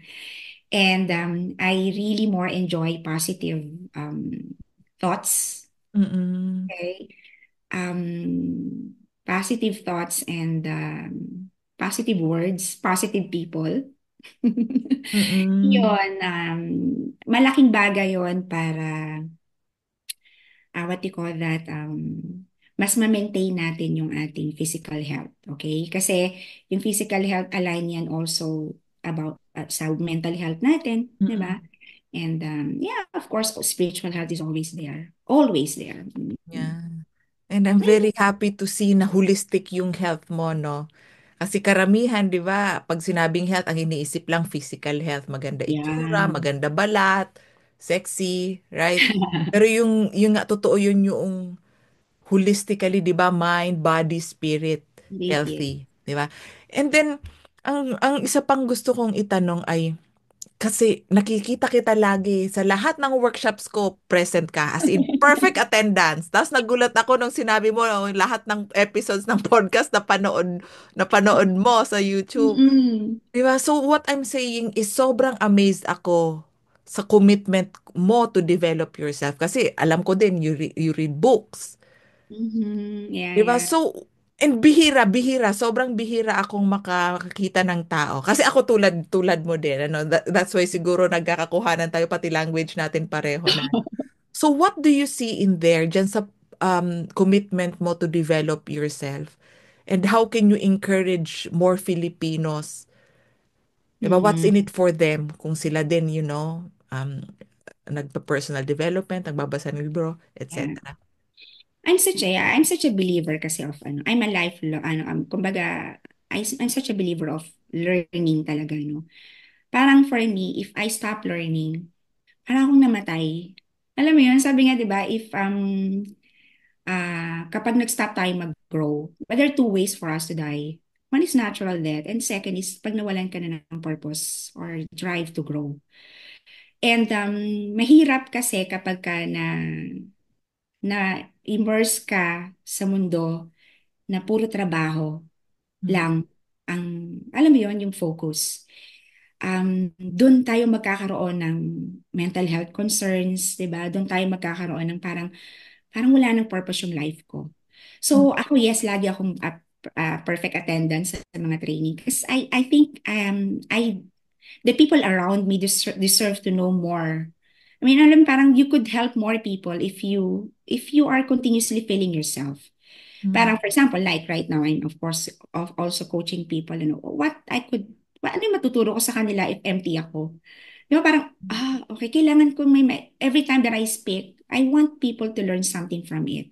And I really more enjoy positive thoughts. Mm-mm. Okay, positive thoughts and positive words, positive people. Mm-mm. Yun, malaking bagay yon para, what you call that, mas ma-maintain natin yung ating physical health. Okay? Kasi yung physical health align yan also about sa mental health natin, di ba? Mm-mm. And yeah, of course, spiritual health is always there. Always there. Mhm. Yeah. And I'm very happy to see na holistic yung health mo, no? Kasi karamihan, di ba, pag sinabing health, ang iniisip lang physical health, maganda itsura, Yeah. maganda balat, sexy, right? Pero yung nga, totoo yun yung holistically, di ba, mind, body, spirit, Creative. healthy, di ba? And then, ang isa pang gusto kong itanong ay, kasi nakikita kita lagi sa lahat ng workshops ko, present ka. As in, perfect attendance. Tapos nagulat ako nung sinabi mo lahat ng episodes ng podcast na panood mo sa YouTube. Mm-mm. Di ba? So what I'm saying is sobrang amazed ako sa commitment mo to develop yourself. Kasi alam ko din, you read books. Mhm. Yeah, 'Di ba? yeah. So, and bihira, sobrang bihira akong makakita ng tao. Kasi ako tulad mo din, ano, that's why siguro nagkakakuhanan tayo pati language natin pareho na. So, what do you see in there dyan sa commitment mo to develop yourself? And how can you encourage more Filipinos? 'Di ba? What's Mm-mm. in it for them kung sila din, nagpa-personal development, nagbabasa ng libro, Yeah. etc. I'm such a believer kasi of ano, I'm a lifelong ano, kumbaga I'm such a believer of learning talaga, no. Parang for me, if I stop learning, parang akong namatay. Alam mo yun, sabi nga 'di ba, if kapag nag-stop tayo mag-grow, but there are two ways for us to die. One is natural death, and second is pag nawalan ka na ng purpose or drive to grow. And mahirap kasi kapag ka na immerse ka sa mundo na puro trabaho Mm. lang ang, alam mo yon, yung focus. Doon tayo magkakaroon ng mental health concerns, 'di ba? Doon tayo magkakaroon ng parang wala nang purpose yung life ko. Mm. So ako, yes, lagi akong perfect attendance sa mga training because I think the people around me deserve to know more. I mean, alam, parang you could help more people if you are continuously failing yourself. Mm. Parang for example, like right now, I'm of course also coaching people, ano yung matuturo ko sa kanila if empty ako. Di ba parang, okay, kailangan ko every time that I speak, I want people to learn something from it.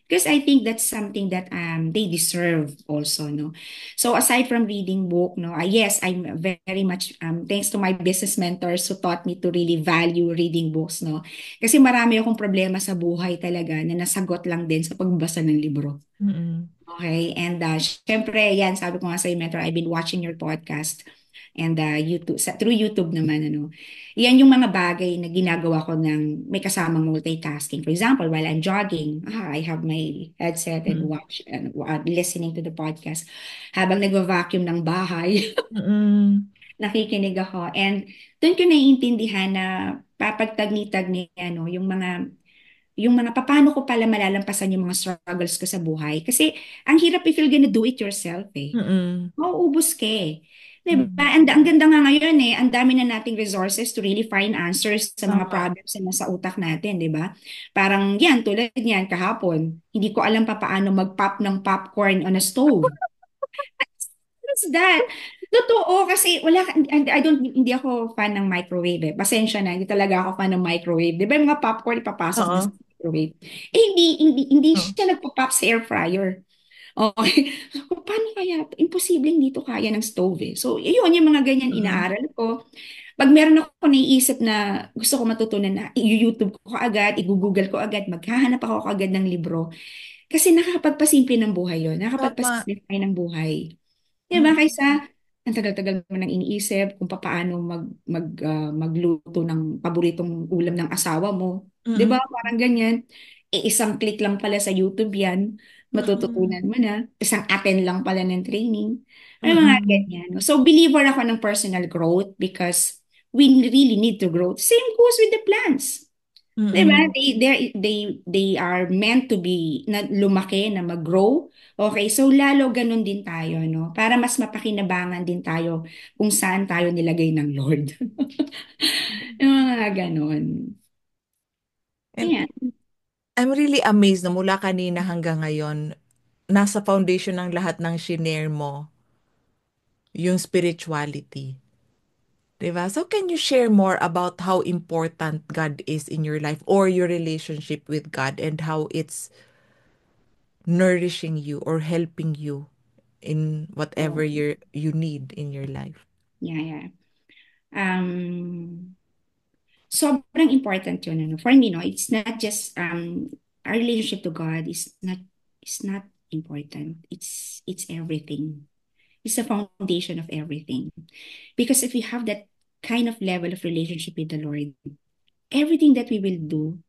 Because I think that's something that they deserve also, no. So aside from reading book, no, yes, I'm very much thanks to my business mentors who taught me to really value reading books, no. Kasi marami akong problema sa buhay talaga na nasagot lang din sa pagbasa ng libro. Mm. Okay, and syempre, yan, sabi ko nga sa Mentor, I've been watching your podcast and YouTube, through YouTube naman, ano. Yan yung mga bagay na ginagawa ko ng may kasamang multitasking. For example, while I'm jogging, I have my headset and Mm. watch and listening to the podcast. Habang nagva-vacuum ng bahay, Mm. nakikinig ako. And doon ko naiintindihan na papagtagni-tagni, ano, yung mga paano ko pala malalampasan yung mga struggles ko sa buhay. Kasi ang hirap if you're gonna do it yourself eh. Mm. Mauubos ka eh. Diba? Mm. Ang ganda nga ngayon eh, ang dami na nating resources to really find answers sa mga Tama. problems na nasa utak natin, di ba? Parang yan, tulad niyan, kahapon, hindi ko alam pa paano mag-pop ng popcorn on a stove. What's that? Totoo, kasi I don't, hindi ako fan ng microwave eh. Pasensya na, hindi talaga ako fan ng microwave. Di ba yung mga popcorn ipapasok mo sa Oo. microwave? Eh, hindi Oo. siya nagpo-pop sa air fryer. Okay. So, paano kaya? Imposibleng dito kaya ng stove eh. So, yun, yung mga ganyan Mm. inaaral ko. Pag meron ako naiisip na gusto ko matutunan na, i-YouTube ko agad, i-google ko agad, maghahanap ako agad ng libro. Kasi nakakapagpasimple ng buhay yun. Tama. Nakakapagpasimplify ng buhay. Di ba? Mm. Kaysa ang tagal-tagal mo nang iniisip kung paano magluto ng paboritong ulam ng asawa mo. Di ba? Mm. Parang ganyan. Isang click lang pala sa YouTube yan. Mm. Matututunan mo na. Isang attend lang pala ng training. Ay, mga Mm. ganyan. No? So, believer ako ng personal growth because we really need to grow. Same goes with the plants. Diba? Mm. They are meant to be na lumaki, na mag-grow. Okay, so lalo ganun din tayo, no? Para mas mapakinabangan din tayo kung saan tayo nilagay ng Lord. Yung mga ganun. And Ayan. I'm really amazed na mula kanina hanggang ngayon, nasa foundation ng lahat ng shinare mo, yung spirituality. 'Di ba? So can you share more about how important God is in your life or your relationship with God and how it's nourishing you or helping you in whatever So, you need in your life? yeah, yeah. Sobrang important yun. Ano? For me, no, it's not just our relationship to God is not important. It's everything. It's the foundation of everything. Because if we have that kind of level of relationship with the Lord, everything that we will do,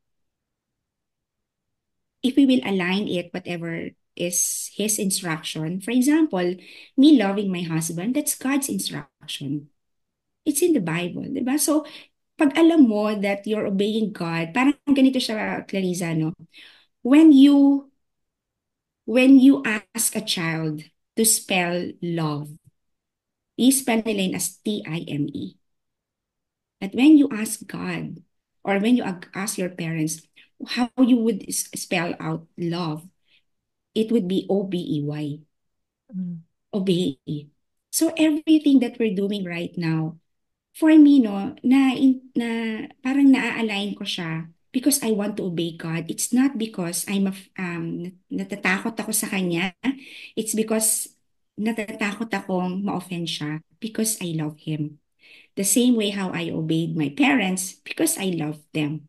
if we will align it, whatever is His instruction, for example, me loving my husband, that's God's instruction. It's in the Bible, di ba? So, pag alam mo that you're obeying God, parang ganito siya, Clarissa, no? When you, when you ask a child to spell love, i-spell nila yun as Time. But when you ask God, or when you ask your parents how you would spell out love, it would be Obey. Mm. Obey. So everything that we're doing right now, for me, no, na parang naa-align ko siya because I want to obey God. It's not because natatakot ako sa Kanya. It's because natatakot akong ma-offend siya because I love Him. The same way how I obeyed my parents because I love them.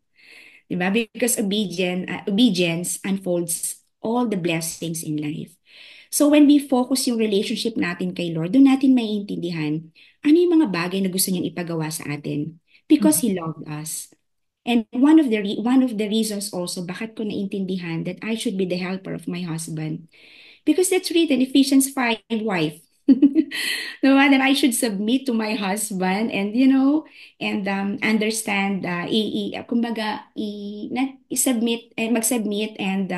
Diba? Because obedience unfolds all the blessings in life. So when we focus yung relationship natin kay Lord, doon natin maiintindihan ano yung mga bagay na gusto niyang ipagawa sa atin because He loved us. And one of the reasons also bakit ko naintindihan that I should be the helper of my husband because that's written Ephesians 5 wife. No, that I should submit to my husband and and understand kumbaga i-submit mag-submit and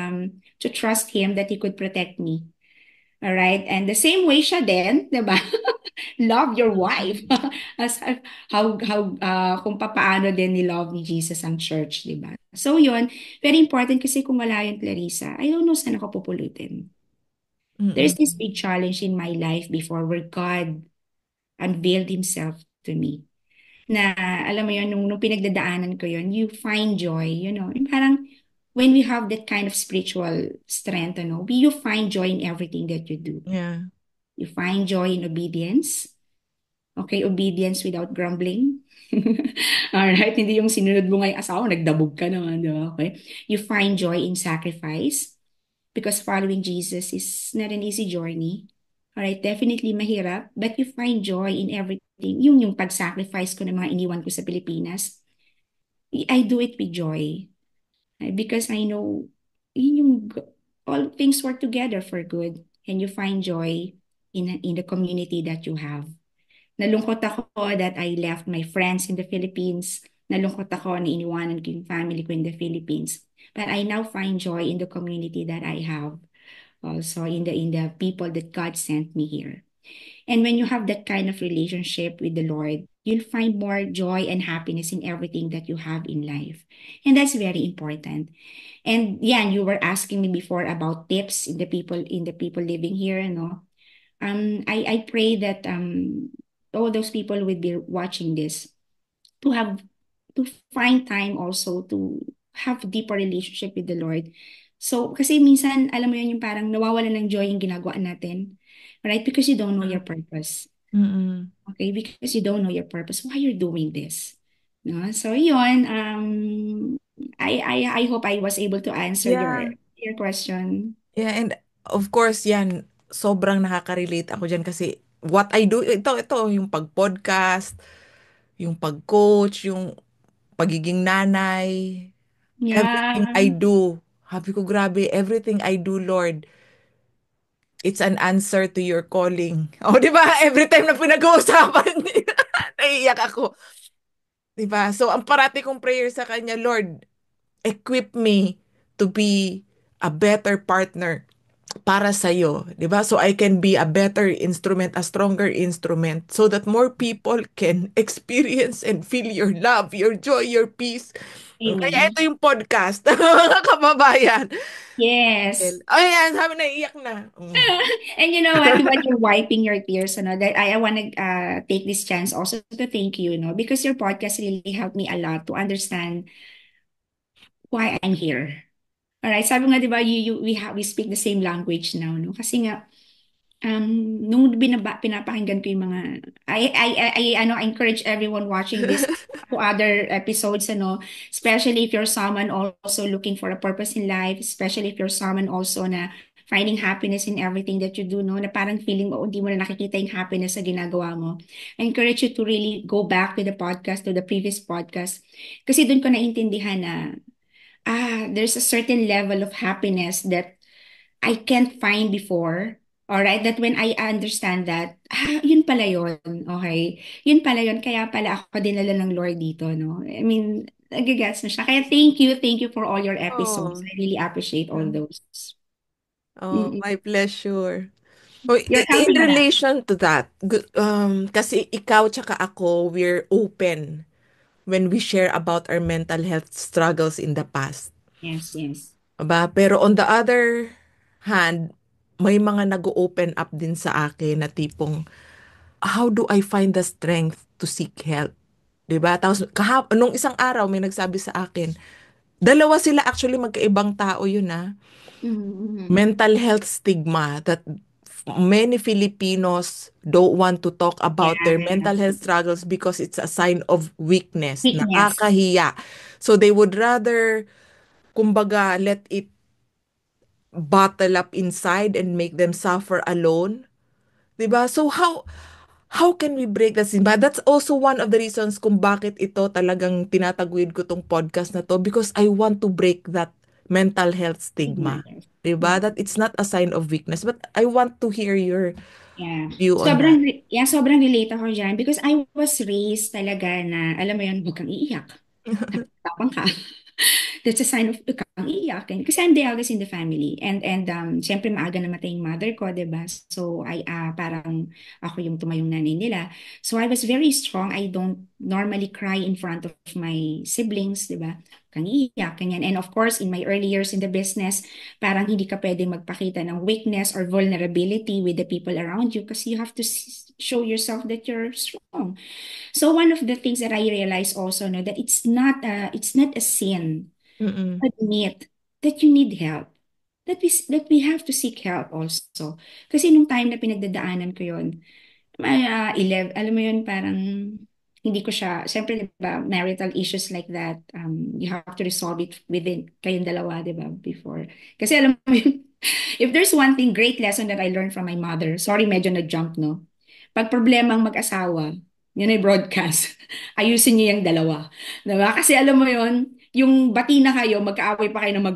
to trust him that he could protect me. All right? And the same way siya din, 'di ba? Love your wife. Mm-mm. As kung papaano din ni love ni Jesus ang church, 'di ba? So 'yun, very important kasi kung wala yun, Clarissa, I don't know saan ako pupulutin. There's Mm-mm. this big challenge in my life before where God unveiled Himself to me. Na alam mo yun, nung pinagdadaanan ko yun, you find joy, yung parang when we have that kind of spiritual strength, you find joy in everything that you do. Yeah. You find joy in obedience. Okay, obedience without grumbling. Alright, hindi yung sinunod mo ngayong asawa, nagdabog ka naman, di ba? Okay. You find joy in sacrifice because following Jesus is not an easy journey. Alright, definitely mahirap, but you find joy in everything. Yung pag-sacrifice ko ng mga iniwan ko sa Pilipinas, I do it with joy. Because I know yun all things work together for good and you find joy in the community that you have. Nalungkot ako that I left my friends in the Philippines. Nalungkot ako na iniwanan ko yung family ko in the Philippines. But I now find joy in the community that I have. Also in the people that God sent me here. And when you have that kind of relationship with the Lord, you'll find more joy and happiness in everything that you have in life. And that's very important. And yeah, you were asking me before about tips in the people living here, no? I pray that all those people will be watching this to have to find time also to have deeper relationship with the Lord. So, kasi minsan, alam mo yun, yung parang nawawala ng joy yung ginagawa natin. Right? Because you don't know your purpose. Mm-mm. Okay? Because you don't know your purpose. Why you're doing this? No? So, yun. I hope I was able to answer Yeah. your question. Yeah, and of course, yan, sobrang nakaka-relate ako dyan kasi what I do, ito, yung pag-podcast, yung pag-coach, yung pagiging nanay, everything Yeah. I do. Habi ko, grabe, everything I do, Lord, it's an answer to your calling. O, di ba? Every time na pinag-uusapan, naiiyak ako. Di ba? So, ang parati kong prayer sa kanya, Lord, equip me to be a better partner para sa iyo, 'di ba? So I can be a better instrument, a stronger instrument so that more people can experience and feel your love, your joy, your peace. Kaya ito Amen. yung podcast, mga kababayan. Yes. Ayan, sabi na iyak na. Mm. And you know what? While you're wiping your tears, that I want to take this chance also to thank you, because your podcast really helped me a lot to understand why I'm here. All right, sabi nga 'di ba, we speak the same language now, no? Kasi nga nung pinapakinggan ko yung mga I encourage everyone watching this to other episodes, especially if you're someone also looking for a purpose in life, especially if you're someone also na finding happiness in everything that you do, no, na parang feeling mo hindi mo na nakikita yung happiness sa ginagawa mo. I encourage you to really go back to the podcast, to the previous podcast, kasi doon ko naintindihan na there's a certain level of happiness that I can't find before. All right, that when I understand that, yun pala yun. Okay? Yun pala yun. Kaya pala ako dinala ng Lord dito, no? I mean, nagigets mo siya. Kaya thank you for all your episodes. Oh, I really appreciate all those. oh, Mm-mm. my pleasure. Oh, You're in counting on us. relation to that, kasi ikaw tsaka ako, we're open when we share about our mental health struggles in the past. Yes, yes. Aba, pero on the other hand, may mga nag-open up din sa akin na tipong, how do I find the strength to seek help? 'Di ba? Tapos nung isang araw may nagsabi sa akin, Dalawa sila actually magkaibang tao yun ah. Mhm. Mental health stigma that many Filipinos don't want to talk about their Yeah. mental health struggles because it's a sign of weakness, Weakness. nakakahiya. So they would rather, kumbaga, let it bottle up inside and make them suffer alone. 'Di ba? So how can we break that stigma? That's also one of the reasons kung bakit ito talagang tinataguyod ko tong podcast na to because I want to break that mental health Stigma, stigma. yes. 'Di ba? That it's not a sign of weakness, but I want to hear your Yeah. view on that. Yeah, sobrang relate ako dyan because I was raised talaga na, alam mo yun, huwag kang iiyak. Tapang ka. That's a sign of kang iiyakin. Kasi I'm the eldest in the family. Siyempre maaga namatay yung mother ko, 'di ba? So, parang ako yung tumayong nanay nila. So, I was very strong. I don't normally cry in front of my siblings, 'di ba? Kang iiyak, ganyan. And of course, in my early years in the business, parang hindi ka pwedeng magpakita ng weakness or vulnerability with the people around you kasi you have to show yourself that you're strong. So one of the things that I realized also, no, that it's not a sin Mm-mm. to admit that you need help. That we have to seek help also. Kasi nung time na pinagdadaanan ko yon, may 11, alam mo yun, parang hindi ko siya, siyempre, di ba, marital issues like that, you have to resolve it within kayong dalawa, di ba, before. Kasi alam mo yun, if there's one thing, great lesson that I learned from my mother, sorry, medyo na-jump, no? Pag problemang mag-asawa, yun ay broadcast, ayusin niyo yung dalawa. Diba? Kasi alam mo yun, yung bati na kayo, magkaaway pa kayo ng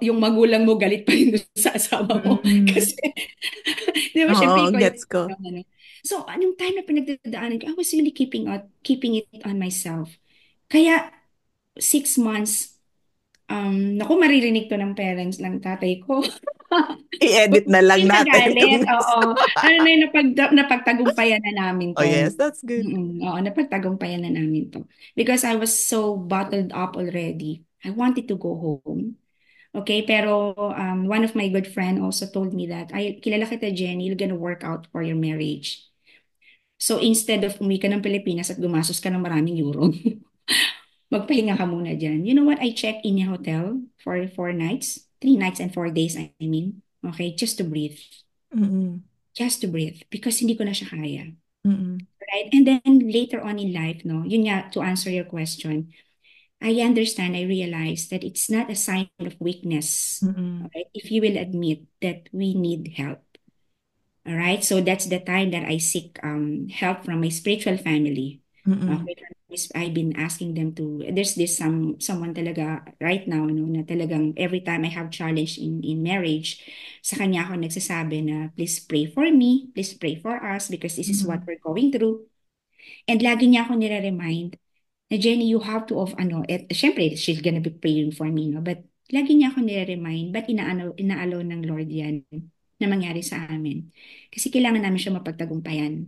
yung magulang mo, galit pa rin dun sa asawa mo. Mm-mm. Kasi, di ba, syempre, Oo, ikaw yung gets ko. ano. So, anong time na pinagdadaanan ko, I was really keeping it on myself. Kaya, 6 months, naku, maririnig to ng parents ng tatay ko. I-edit na lang Hindi natin nagalit, yung oo. Ano na yun, napagtagumpayan na namin Oh to. yes, that's good. Oo, napagtagumpayan na namin to. Because I was so bottled up already. I wanted to go home. Okay, pero one of my good friend also told me that, ay, kilala kita, Jenny, you're gonna work out for your marriage. So instead of umuwi ka ng Pilipinas at gumastos ka ng maraming euro, magpahinga ka muna dyan. You know what? I checked in a hotel for 4 nights, 3 nights and 4 days, I mean. Okay, just to breathe. Mm-mm. Just to breathe. Because hindi ko na siya kaya. Mm-mm. Right? And then later on in life, no, yun nga, to answer your question, I understand, I realize that it's not a sign of weakness. Mm-mm. Alright? If you will admit that we need help. All right. So that's the time that I seek help from my spiritual family. Mm-mm. Okay. I've been asking them to, there's this someone talaga right now, no, na talagang every time I have challenge in marriage, sa kanya ako nagsasabi na please pray for me, please pray for us because this is what Mm-mm. we're going through. And lagi niya ako nire-remind na Jenny, you have to syempre, she's gonna be praying for me, no? But lagi niya ako nire-remind, ba't inaalaw ng Lord yan na mangyari sa amin? Kasi kailangan namin siya mapagtagumpayan.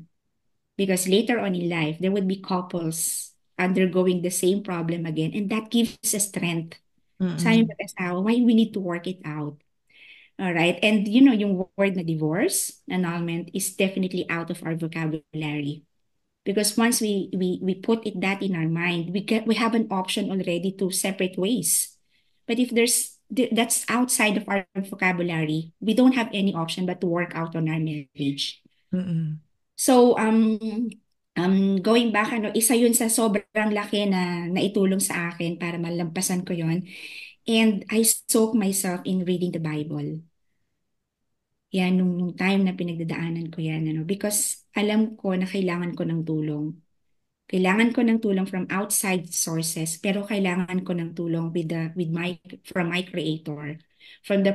Because later on in life, there would be couples undergoing the same problem again. And that gives us strength sa aming Mm-mm. mag-asawa, why we need to work it out. Alright? And yung word na divorce, annulment, is definitely out of our vocabulary. Because once we put that in our mind, we have an option already to separate ways. But if that's outside of our vocabulary, we don't have any option but to work out on our marriage. Mm-mm. So going back, isa yun sa sobrang laki na naitulong sa akin para malampasan ko yon. And I soak myself in reading the Bible. Yan, nung time na pinagdadaanan ko yan, because alam ko na kailangan ko ng tulong. Kailangan ko ng tulong from outside sources, pero kailangan ko ng tulong from my creator, from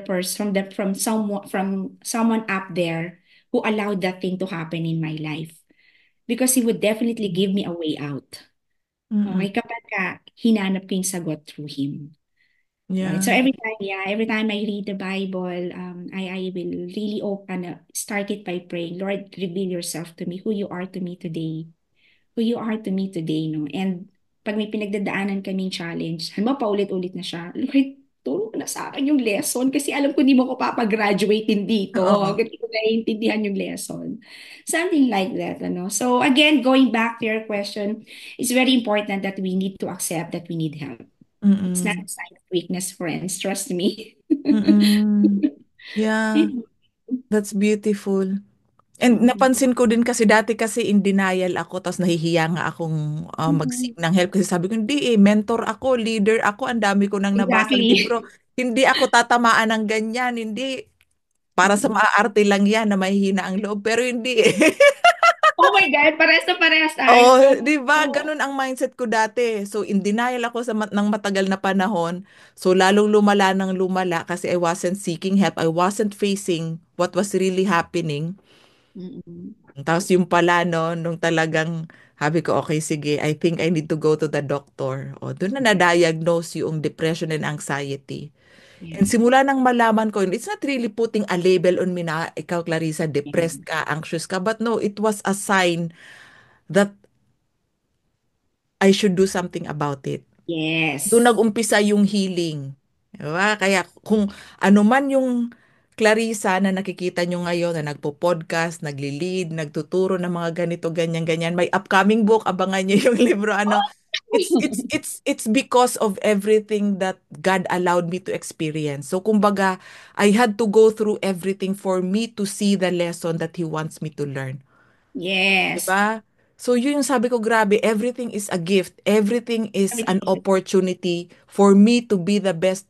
someone up there who allowed that thing to happen in my life. Because he would definitely give me a way out. Mm-mm. Okay, kapag hinanap ko yung sagot through him. Right. So Yeah. every time I read the Bible, I will really start it by praying, Lord, reveal yourself to me, who you are to me today, no? And pag may pinagdadaanan kaming challenge, halimbawa paulit-ulit na siya, Lord, turo mo na sa akin yung lesson kasi alam ko di mo ko papagraduate din dito. Oo. Kasi ko naiintindihan yung lesson. Something like that, ano? So again, going back to your question, it's very important that we need to accept that we need help. It's not Mm-mm. a sign of weakness, friends. Trust me. Mm-mm. Yeah, that's beautiful. And Mhm. napansin ko din kasi dati kasi in denial ako tapos nahihiya nga akong mag-seek Mhm. ng help kasi sabi ko hindi mentor ako, leader ako, ang dami ko nang nabasang Exactly. libro. Hindi ako tatamaan ng ganyan, hindi. Para sa Mm. maaarte lang yan na mahihina ang loob, pero hindi eh. Oh my God, parehas na parehas tayo. Oh, di ba? Ganun ang mindset ko dati. So, in denial ako ng matagal na panahon. So, lalong lumala ng lumala kasi I wasn't seeking help. I wasn't facing what was really happening. Mm-mm. Tapos yung pala, no, nung talagang sabi ko, okay, sige, I think I need to go to the doctor. O, doon na na-diagnose yung depression and anxiety. And Yeah. simula nang malaman ko, it's not really putting a label on me na ikaw, Clarissa, depressed Yeah. ka, anxious ka. But no, it was a sign that I should do something about it. Doon Yes. nag-umpisa yung healing. Diba? Kaya kung ano man yung Clarissa na nakikita nyo ngayon na nagpo-podcast, nagli-lead, nagtuturo ng mga ganito, ganyan, ganyan. May upcoming book, abangan nyo yung libro. Ano, it's because of everything that God allowed me to experience. So kumbaga, I had to go through everything for me to see the lesson that He wants me to learn. Yes. Diba? So yun yung sabi ko, grabe, everything is a gift. Everything is Everything an is opportunity for me to be the best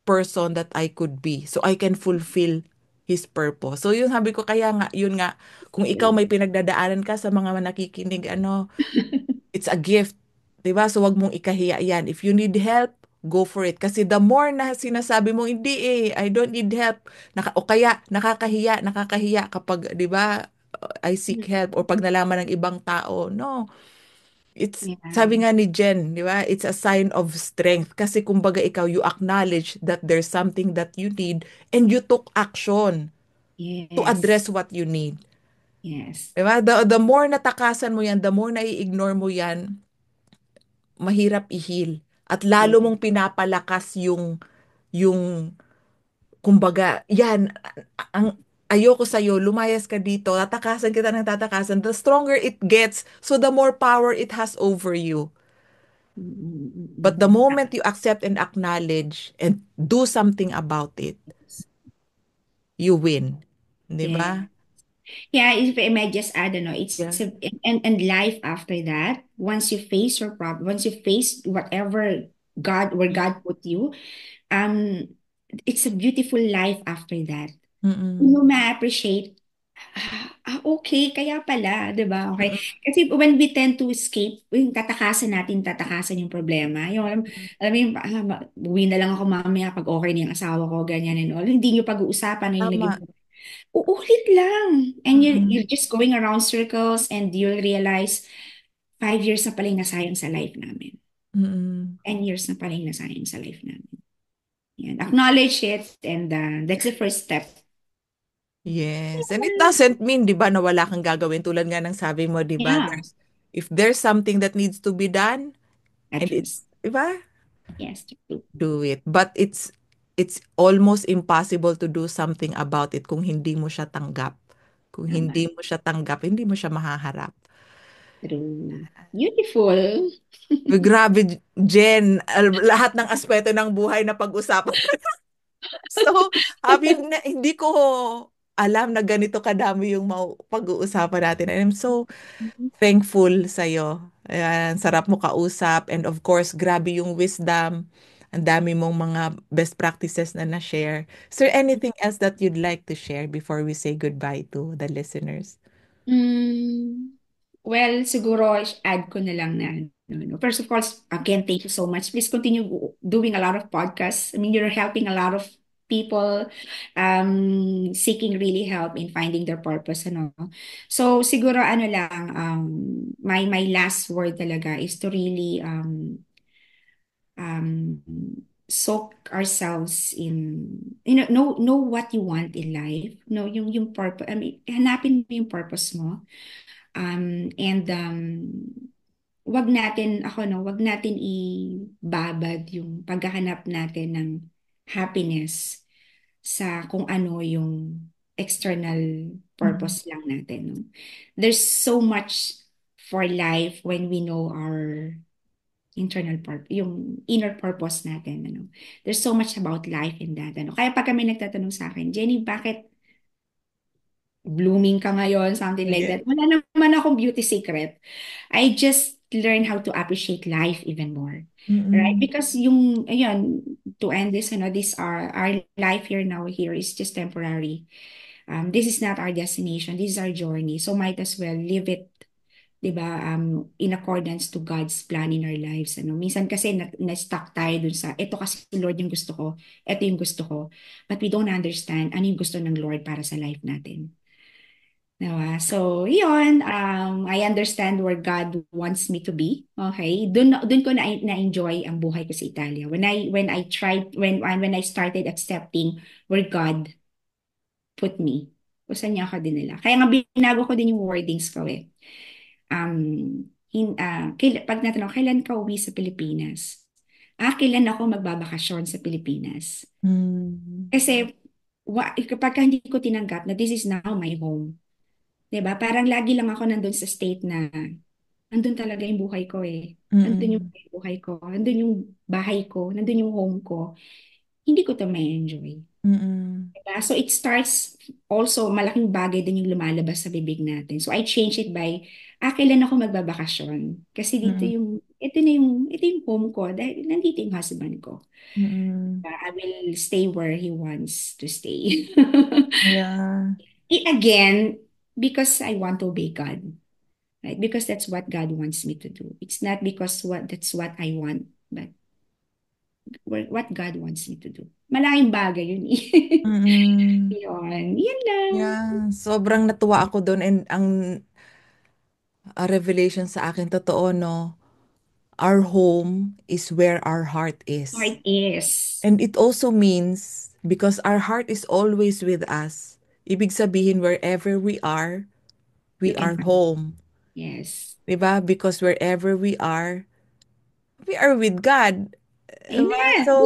person that I could be. So I can fulfill His purpose. So yun sabi ko, kaya nga, yun nga, kung ikaw true. may pinagdadaanan ka sa mga nakikinig, ano, it's a gift. 'Di ba? So wag mong ikahiya yan. If you need help, go for it. Kasi the more na sinasabi mo, hindi I don't need help. O kaya, nakakahiya kapag, 'di ba, I seek help or pag nalaman ng ibang tao. No. Sabi Yeah. nga ni Jen, 'di ba? It's a sign of strength. Kasi kumbaga ikaw, you acknowledge that there's something that you need and you took action to Yes. address what you need. Yes. 'Di ba? The more natakasan mo yan, the more nai-ignore mo yan, mahirap i-heal. At lalo Yes. mong pinapalakas yung, kumbaga, yan, ang, ayoko sa'yo, lumayas ka dito, tatakasan kita ng tatakasan, the stronger it gets, so the more power it has over you. Mm-mm, But the mm-mm. moment you accept and acknowledge and do something about it, you win. Di Yeah. ba? Yeah, if I may just add, it's Yeah. a, and life after that, once you face your problem, once you face whatever where God put you, um, it's a beautiful life after that. Mm-mm. You ma-appreciate, okay, kaya pala, 'di ba? Okay. Mm-mm. Kasi when we tend to escape, yung tatakasan yung problema. Yung alam mo yung, uwi na lang ako mamaya pag okay na yung asawa ko, ganyan and all. Hindi nyo pag-uusapan na yung naging Tama. uulit lang. And Mm-mm. you're just going around circles and you'll realize 5 years na pala yung nasayang sa life namin. Mm-mm. 10 years na pala yung nasayang sa life namin. Yan. Acknowledge it and that's the first step. Yes. And it doesn't mean, di ba, na wala kang gagawin. Tulad nga ng sabi mo, di ba, Yeah, if there's something that needs to be done, and address. it's, di ba, Yes, true. do it. But it's almost impossible to do something about it kung hindi mo siya tanggap. Kung Tama. hindi mo siya tanggap, hindi mo siya mahaharap. True. Beautiful. Uy, grabe, Jen, lahat ng aspeto ng buhay na pag-usapan. So, hindi ko alam na ganito kadami yung pag-uusapan natin. And I'm so thankful sa'yo. Ayan, sarap mo kausap. And of course, grabe yung wisdom. Ang dami mong mga best practices na na-share. Is there anything else that you'd like to share before we say goodbye to the listeners? Mm, well, siguro add ko na lang na, first of all, again, thank you so much. Please continue doing a lot of podcasts. I mean, you're helping a lot of people seeking really help in finding their purpose, So, siguro ano lang, my last word talaga is to really um, soak ourselves in, know what you want in life, yung purpose, I mean, hanapin mo yung purpose mo. And wag natin ibabad yung paghahanap natin ng happiness sa kung ano yung external Mm-mm. purpose lang natin, There's so much for life when we know our yung inner purpose natin, ano. There's so much about life in that, ano. Kaya pag kami nagtatanong sa akin, Jenny, bakit blooming ka ngayon, something like Yeah. that. Wala naman akong beauty secret. I just learn how to appreciate life even more. Right? Mm-mm. Because yung, ayun, to end this, this our life here now here is just temporary. This is not our destination. This is our journey. So might as well live it, 'di ba? In accordance to God's plan in our lives. Ano, minsan kasi na-stuck tayo dun sa, ito kasi Lord yung gusto ko, ito yung gusto ko. But we don't understand ano yung gusto ng Lord para sa life natin. Diba? So, yun, I understand where God wants me to be. Okay? Dun ko na-enjoy ang buhay ko sa Italia. When I started accepting where God put me, kung saan niya ako dinala. Kaya nga binago ko din yung wordings ko eh. Pag natanong, kailan ka uwi sa Pilipinas? Kailan ako magbabakasyon sa Pilipinas? Mm. Kasi kapag hindi ko tinanggap na this is now my home, 'di ba? Parang lagi lang ako nandun sa state na nandun talaga yung buhay ko eh. Nandun yung Mm-mm. buhay ko, nandun yung bahay ko, nandun yung home ko. Hindi ko to may enjoy. Mm-mm. Diba? So it starts also, malaking bagay din yung lumalabas sa bibig natin. So I change it by, kailan ako magbabakasyon? Kasi dito Mm-mm. yung, ito yung home ko dahil nandito yung husband ko. Mm-mm. I will stay where he wants to stay. Yeah. Again, because I want to obey God. Right? Because that's what God wants me to do. It's not because that's what I want, but what God wants me to do. Malaking bagay yun eh. Mm-mm. Yun. Yan lang. Yeah, sobrang natuwa ako doon and ang revelation sa akin totoo no. Our home is where our heart is. Heart is. And it also means because our heart is always with us. Ibig sabihin wherever You we can are find. home. Yes. 'Di ba? Because wherever we are with God. 'Di ba? Amen. So,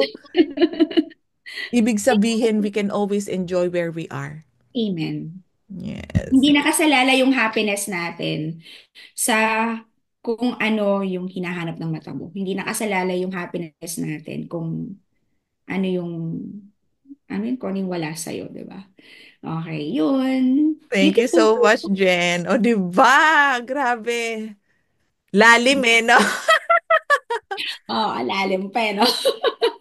ibig sabihin we can always enjoy where we are. Amen. Yes. Hindi nakasalala yung happiness natin sa kung ano yung hinahanap ng mata mo. Hindi nakasalala yung happiness natin kung ano yung kung ano yung wala sa'yo, di ba? Okay, yun. Thank you Beautiful. so much, Jen. O, 'di ba? Grabe. Lalim eh, no? Oh, alalim pa, eh, no?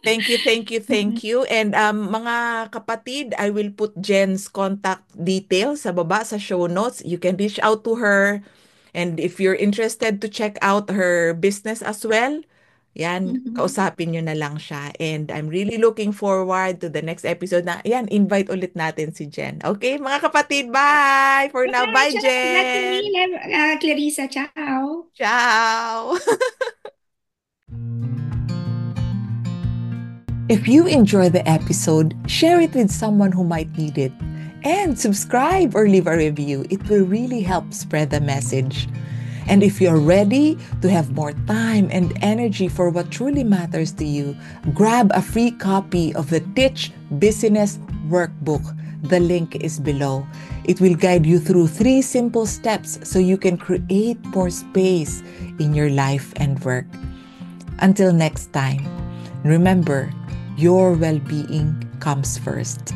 Thank you, thank you, thank you. And mga kapatid, I will put Jen's contact details sa baba sa show notes. You can reach out to her. And if you're interested to check out her business as well, yan, Mhm. kausapin nyo na lang siya. And I'm really looking forward to the next episode na, yan, invite ulit natin si Jen. Okay, mga kapatid, bye! For now, Bye, bye, ciao. Grazie Jen! mille, Clarissa. Ciao. Ciao! If you enjoy the episode, share it with someone who might need it. And subscribe or leave a review. It will really help spread the message. And if you're ready to have more time and energy for what truly matters to you, grab a free copy of the Teach Business Workbook. The link is below. It will guide you through 3 simple steps so you can create more space in your life and work. Until next time, remember, your well being comes first.